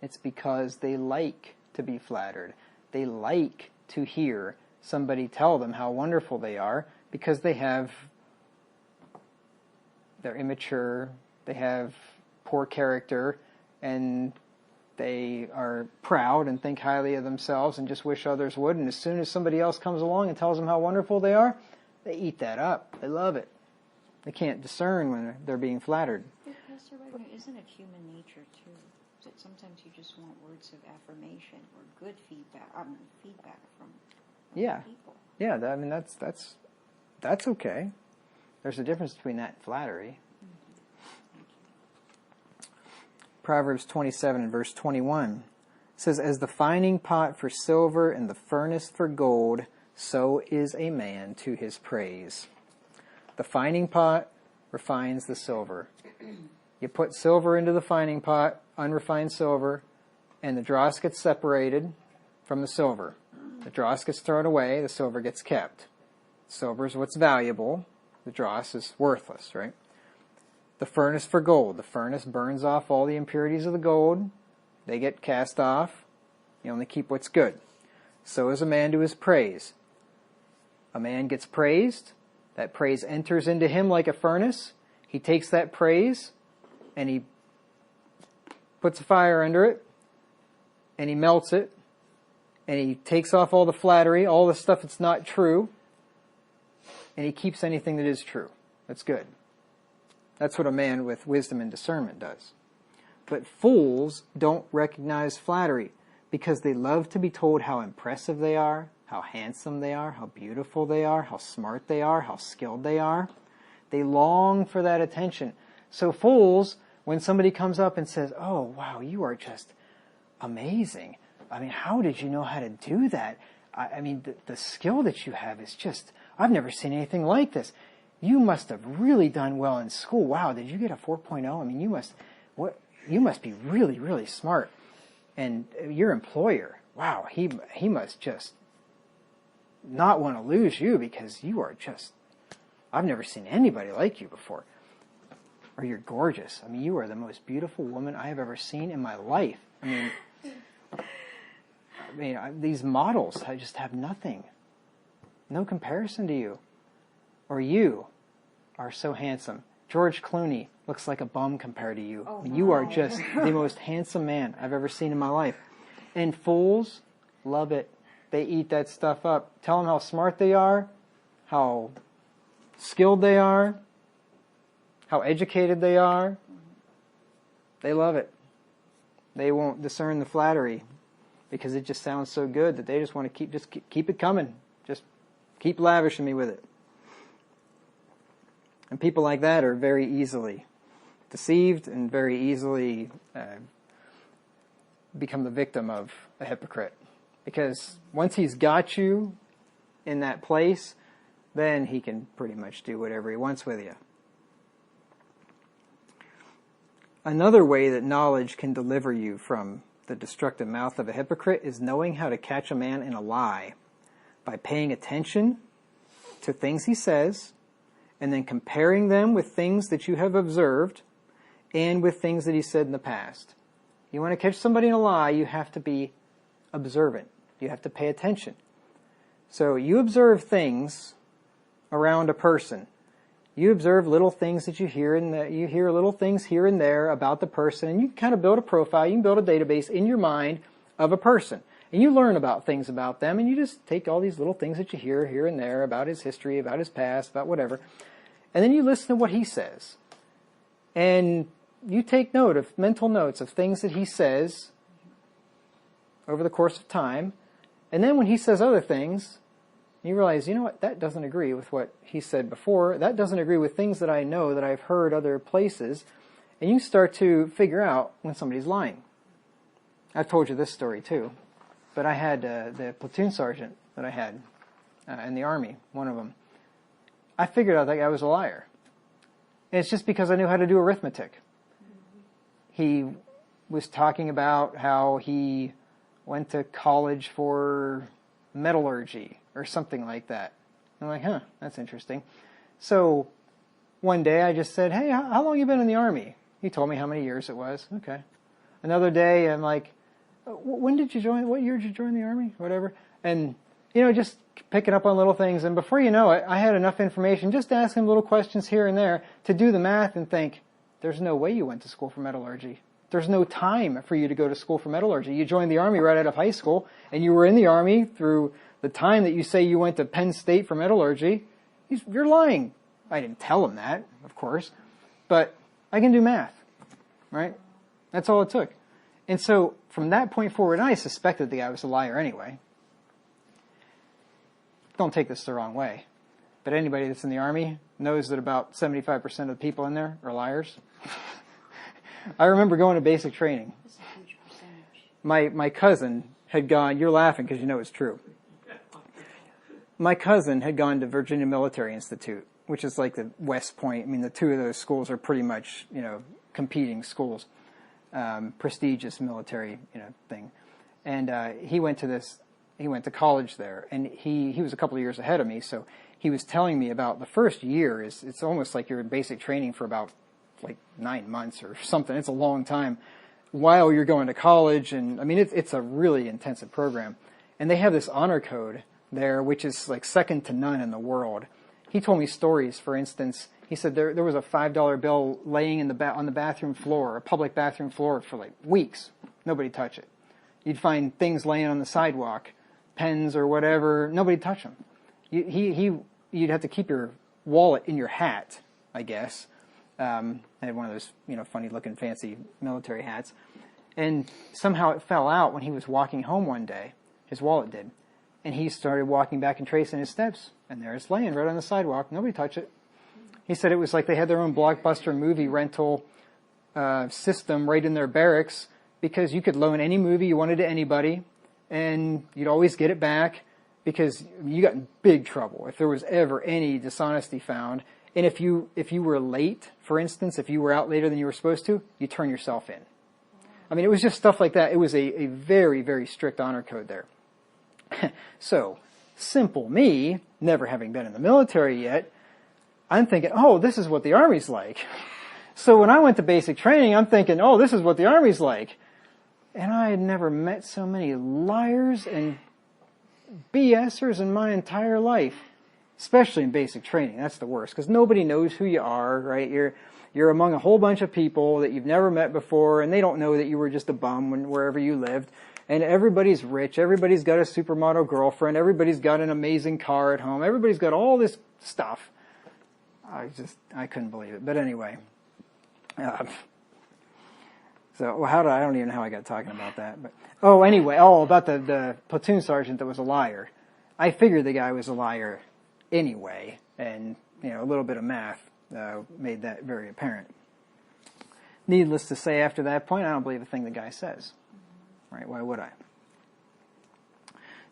It's because they like to be flattered. They like to hear somebody tell them how wonderful they are, because they're immature, they have poor character, and they are proud and think highly of themselves and just wish others would. And as soon as somebody else comes along and tells them how wonderful they are, they eat that up. They love it. They can't discern when they're being flattered. But Pastor Wagner, isn't it human nature too? That sometimes you just want words of affirmation or good feedback. Feedback from people. Yeah. That's okay. There's a difference between that and flattery. Proverbs 27 and verse 21 says, as the fining pot for silver and the furnace for gold, so is a man to his praise. The fining pot refines the silver. You put silver into the fining pot, unrefined silver, and the dross gets separated from the silver. The dross gets thrown away, the silver gets kept. Silver is what's valuable. The dross is worthless, right? The furnace for gold. The furnace burns off all the impurities of the gold. They get cast off. You only keep what's good. So is a man to his praise. A man gets praised. That praise enters into him like a furnace. He takes that praise and he puts a fire under it, and he melts it, and he takes off all the flattery, all the stuff that's not true, and he keeps anything that is true. That's good. That's what a man with wisdom and discernment does. But fools don't recognize flattery because they love to be told how impressive they are, how handsome they are, how beautiful they are, how smart they are, how skilled they are. They long for that attention. So fools, when somebody comes up and says, oh, wow, you are just amazing. I mean, how did you know how to do that? I mean, the skill that you have is just, I've never seen anything like this. You must have really done well in school. Wow, did you get a 4.0? I mean, you must be really, really smart. And your employer, wow, he must just not want to lose you because you are just, I've never seen anybody like you before. Or you're gorgeous. I mean, you are the most beautiful woman I have ever seen in my life. I mean, these models, I just have nothing. No comparison to you. Or you are so handsome. George Clooney looks like a bum compared to you. Oh, you are just the most handsome man I've ever seen in my life. And fools love it. they eat that stuff up. Tell them how smart they are, how skilled they are, how educated they are. They love it. They won't discern the flattery because it just sounds so good that they just want to keep it coming. Just keep lavishing me with it. And people like that are very easily deceived and very easily become the victim of a hypocrite. Because once he's got you in that place, then he can pretty much do whatever he wants with you. Another way that knowledge can deliver you from the destructive mouth of a hypocrite is knowing how to catch a man in a lie by paying attention to things he says and then comparing them with things that you have observed and with things that he said in the past. You want to catch somebody in a lie, you have to be observant. You have to pay attention. So you observe things around a person. You observe little things that you hear, and you hear little things here and there about the person, and you can kind of build a profile, you can build a database in your mind of a person. And you learn about things about them, and you just take all these little things that you hear here and there about his history, about his past, about whatever, and then you listen to what he says. And you take mental notes of things that he says over the course of time, and then when he says other things, you realize, you know what, that doesn't agree with what he said before. That doesn't agree with things that I know that I've heard other places. And you start to figure out when somebody's lying. I've told you this story too. But I had the platoon sergeant that I had in the Army, one of them. I figured out that guy was a liar. And it's just because I knew how to do arithmetic. He was talking about how he went to college for metallurgy or something like that. I'm like, that's interesting. So one day I just said, hey, how long have you been in the Army? He told me how many years it was. Okay. Another day I'm like, when did you join? What year did you join the Army? Whatever. And, just picking up on little things. And before you know it, I had enough information just to ask him little questions here and there to do the math and think, there's no way you went to school for metallurgy. There's no time for you to go to school for metallurgy. You joined the Army right out of high school, and you were in the Army through the time that you say you went to Penn State for metallurgy. You're lying. I didn't tell him that, of course, but I can do math, right? That's all it took. And so from that point forward, I suspected the guy was a liar anyway. Don't take this the wrong way, but anybody that's in the Army knows that about 75% of the people in there are liars. I remember going to basic training. That's a huge percentage. My cousin had gone, you're laughing because you know it's true. My cousin had gone to Virginia Military Institute, which is like the West Point. I mean, the two of those schools are pretty much, competing schools. Prestigious military, thing. And he went to college there, and he was a couple of years ahead of me, so he was telling me about the first year it's almost like you're in basic training for about 9 months or something. It's a long time while you're going to college, and I mean it's a really intensive program. And they have this honor code there, which is like second to none in the world. He told me stories. For instance, he said there was a $5 bill laying on the bathroom floor, a public bathroom floor, for weeks. Nobody touch it. You'd find things laying on the sidewalk, pens or whatever. Nobody touch them. You'd have to keep your wallet in your hat, I guess. I had one of those, funny-looking, fancy military hats. And somehow it fell out when he was walking home one day. His wallet did. And he started walking back and tracing his steps. And there it's laying right on the sidewalk. Nobody touched it. He said it was like they had their own Blockbuster movie rental system right in their barracks, because you could loan any movie you wanted to anybody, and you'd always get it back, because you got in big trouble if there was ever any dishonesty found. And if you were late, for instance, if you were out later than you were supposed to, you turn yourself in. I mean, it was just stuff like that. It was a very, very strict honor code there. So, simple me, never having been in the military yet, I'm thinking, this is what the Army's like. So when I went to basic training, I'm thinking, this is what the Army's like. And I had never met so many liars and BSers in my entire life. Especially in basic training. That's the worst, because nobody knows who you are, right? You're among a whole bunch of people that you've never met before, and they don't know that you were just a bum wherever you lived. and everybody's rich, everybody's got a supermodel girlfriend, everybody's got an amazing car at home, everybody's got all this stuff. I couldn't believe it. But anyway. I don't even know how I got talking about that. But about the platoon sergeant that was a liar. I figured the guy was a liar anyway, and a little bit of math made that very apparent. Needless to say, after that point, I don't believe a thing the guy says. Right? Why would I?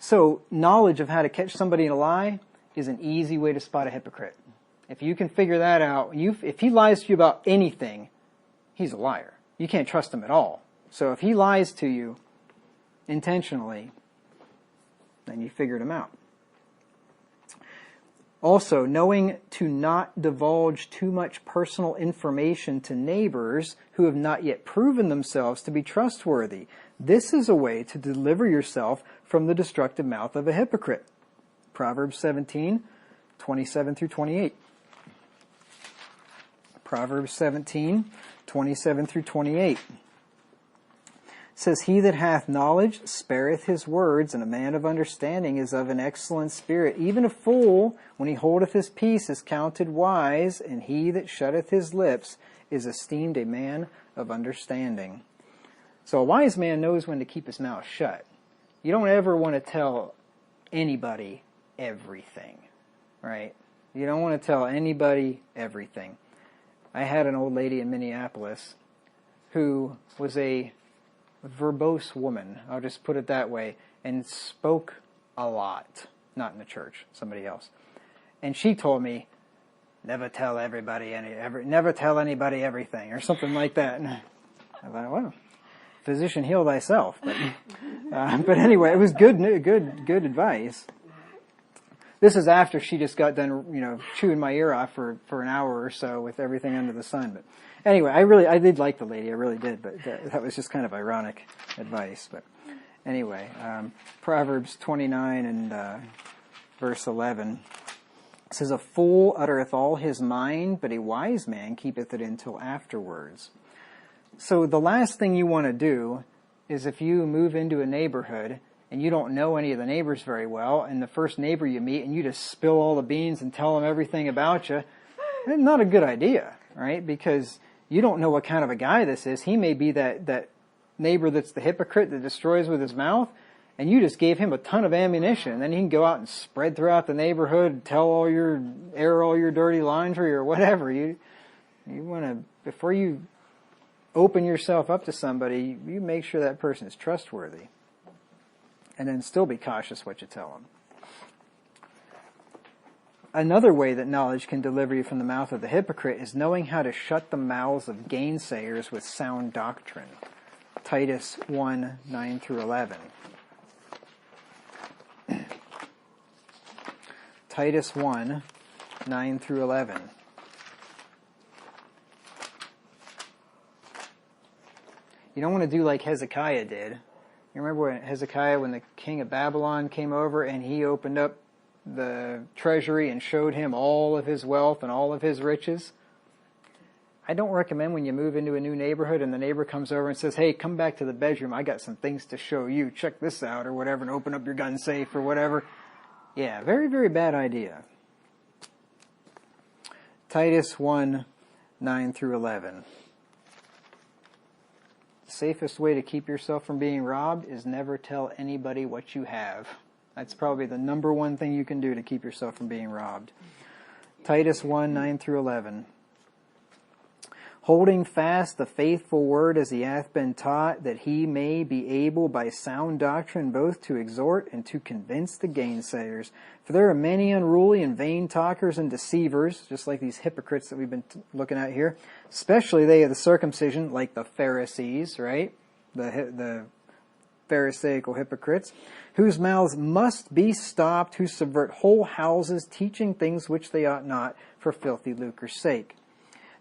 So, knowledge of how to catch somebody in a lie is an easy way to spot a hypocrite. If you can figure that out, if he lies to you about anything, he's a liar. You can't trust him at all. So if he lies to you intentionally, then you figured him out. Also, knowing to not divulge too much personal information to neighbors who have not yet proven themselves to be trustworthy. This is a way to deliver yourself from the destructive mouth of a hypocrite. Proverbs 17, 27 through 28. Proverbs 17, 27 through 28. It says, He that hath knowledge spareth his words, and a man of understanding is of an excellent spirit. Even a fool, when he holdeth his peace, is counted wise, and he that shutteth his lips is esteemed a man of understanding. So a wise man knows when to keep his mouth shut. You don't ever want to tell anybody everything, right? You don't want to tell anybody everything. I had an old lady in Minneapolis who was a verbose woman, I'll just put it that way, and spoke a lot. Not in the church, somebody else. And she told me, never tell anybody everything, or something like that. And I thought, well, physician, heal thyself. But anyway, it was good advice. This is after she just got done, chewing my ear off for an hour or so with everything under the sun. But anyway, I did like the lady, I really did, but that was just kind of ironic advice. But anyway, Proverbs 29 and verse 11 says, A fool uttereth all his mind, but a wise man keepeth it until afterwards. So the last thing you want to do is if you move into a neighborhood and you don't know any of the neighbors very well, and the first neighbor you meet, and you just spill all the beans and tell them everything about you, it's not a good idea, right? Because you don't know what kind of a guy this is. He may be that neighbor that's the hypocrite that destroys with his mouth, and you just gave him a ton of ammunition, and then he can go out and spread throughout the neighborhood, air all your dirty laundry or whatever. You want to, before you open yourself up to somebody, you make sure that person is trustworthy. And then still be cautious what you tell them. Another way that knowledge can deliver you from the mouth of the hypocrite is knowing how to shut the mouths of gainsayers with sound doctrine. Titus 1, 9 through 11. Titus 1, 9 through 11. You don't want to do like Hezekiah did. You remember when the king of Babylon came over and he opened up the treasury and showed him all of his wealth and all of his riches? I don't recommend when you move into a new neighborhood and the neighbor comes over and says, hey, come back to the bedroom. I got some things to show you. Check this out or whatever, and open up your gun safe or whatever. Yeah, very, very bad idea. Titus 1, 9 through 11. The safest way to keep yourself from being robbed is never tell anybody what you have. That's probably the number one thing you can do to keep yourself from being robbed. Titus 1, 9 through 11. Holding fast the faithful word as he hath been taught, that he may be able by sound doctrine both to exhort and to convince the gainsayers. For there are many unruly and vain talkers and deceivers, just like these hypocrites that we've been looking at here, especially they of the circumcision, like the Pharisees, right? The Pharisaical hypocrites, whose mouths must be stopped, who subvert whole houses, teaching things which they ought not, for filthy lucre's sake.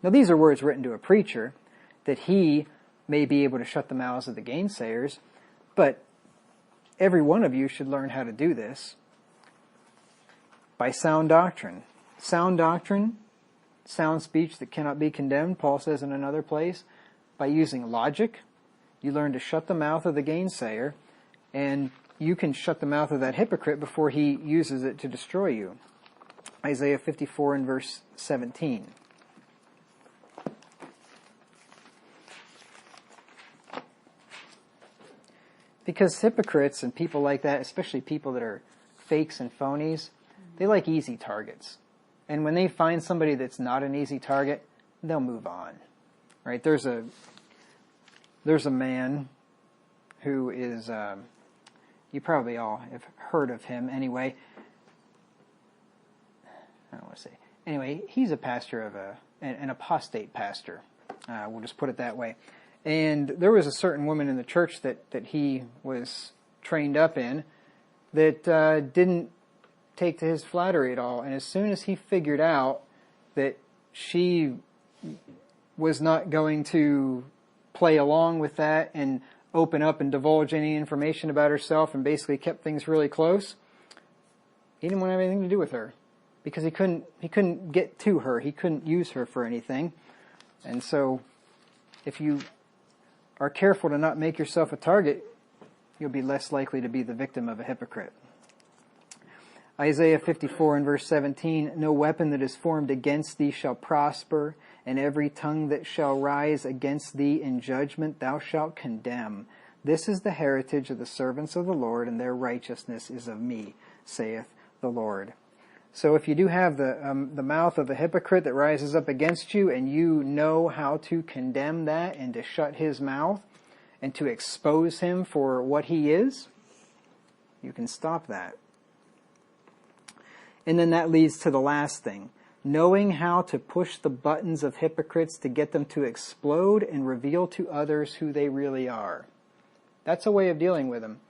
Now these are words written to a preacher, that he may be able to shut the mouths of the gainsayers, but every one of you should learn how to do this by sound doctrine. Sound doctrine, sound speech that cannot be condemned, Paul says in another place, by using logic. You learn to shut the mouth of the gainsayer, and you can shut the mouth of that hypocrite before he uses it to destroy you. Isaiah 54 and verse 17. Because hypocrites and people like that, especially people that are fakes and phonies, they like easy targets. And when they find somebody that's not an easy target, they'll move on. Right? There's a man who is, you probably all have heard of him anyway. I don't want to say. Anyway, he's a pastor of an apostate pastor. We'll just put it that way. And there was a certain woman in the church that he was trained up in that didn't take to his flattery at all. And as soon as he figured out that she was not going to play along with that and open up and divulge any information about herself and basically kept things really close, he didn't want to have anything to do with her because he couldn't get to her. He couldn't use her for anything. And so if you are careful to not make yourself a target, you'll be less likely to be the victim of a hypocrite. Isaiah 54 and verse 17, no weapon that is formed against thee shall prosper, and every tongue that shall rise against thee in judgment thou shalt condemn. This is the heritage of the servants of the Lord, and their righteousness is of me, saith the Lord. So if you do have the mouth of a hypocrite that rises up against you, and you know how to condemn that and to shut his mouth and to expose him for what he is, you can stop that. And then that leads to the last thing. Knowing how to push the buttons of hypocrites to get them to explode and reveal to others who they really are. That's a way of dealing with them.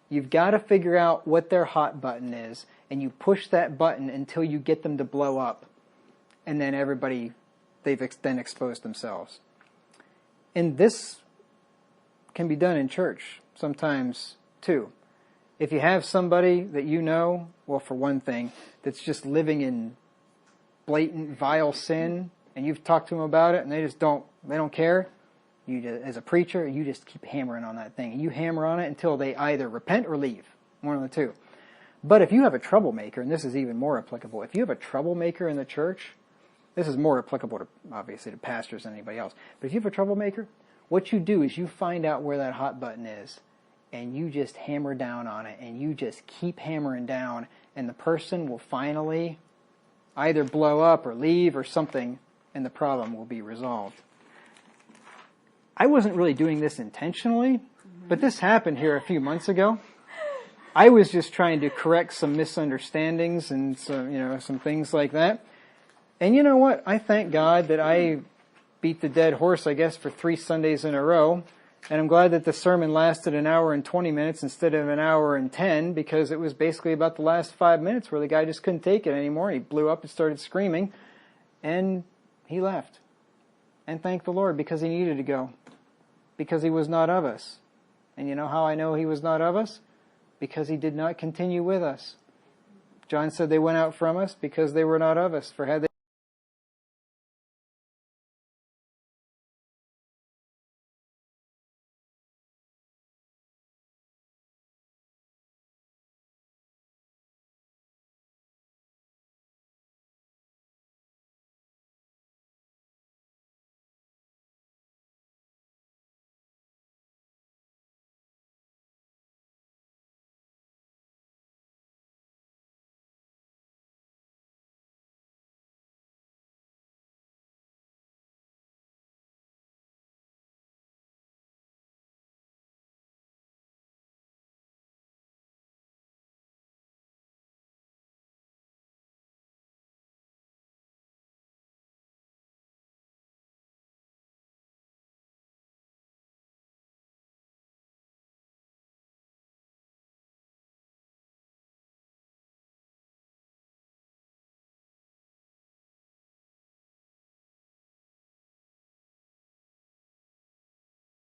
You've got to figure out what their hot button is, and you push that button until you get them to blow up. And then they've then exposed themselves. And this can be done in church sometimes too. If you have somebody that you know, well, for one thing, that's just living in blatant, vile sin, and you've talked to them about it, and they don't care, you just, as a preacher, you just keep hammering on that thing. You hammer on it until they either repent or leave, one of the two. But if you have a troublemaker, and this is even more applicable, if you have a troublemaker in the church, this is more applicable to, obviously, to pastors than anybody else, but if you have a troublemaker, what you do is you find out where that hot button is, and you just hammer down on it, and you just keep hammering down, and the person will finally either blow up or leave or something, and the problem will be resolved. I wasn't really doing this intentionally, but this happened here a few months ago. I was just trying to correct some misunderstandings and some things like that. And you know what? I thank God that I beat the dead horse, I guess, for 3 Sundays in a row. And I'm glad that the sermon lasted an hour and 20 minutes instead of an hour and 10, because it was basically about the last 5 minutes where the guy just couldn't take it anymore. He blew up and started screaming, and he left. And thank the Lord, because he needed to go, because he was not of us. And you know how I know he was not of us? Because he did not continue with us. John said they went out from us because they were not of us. For had they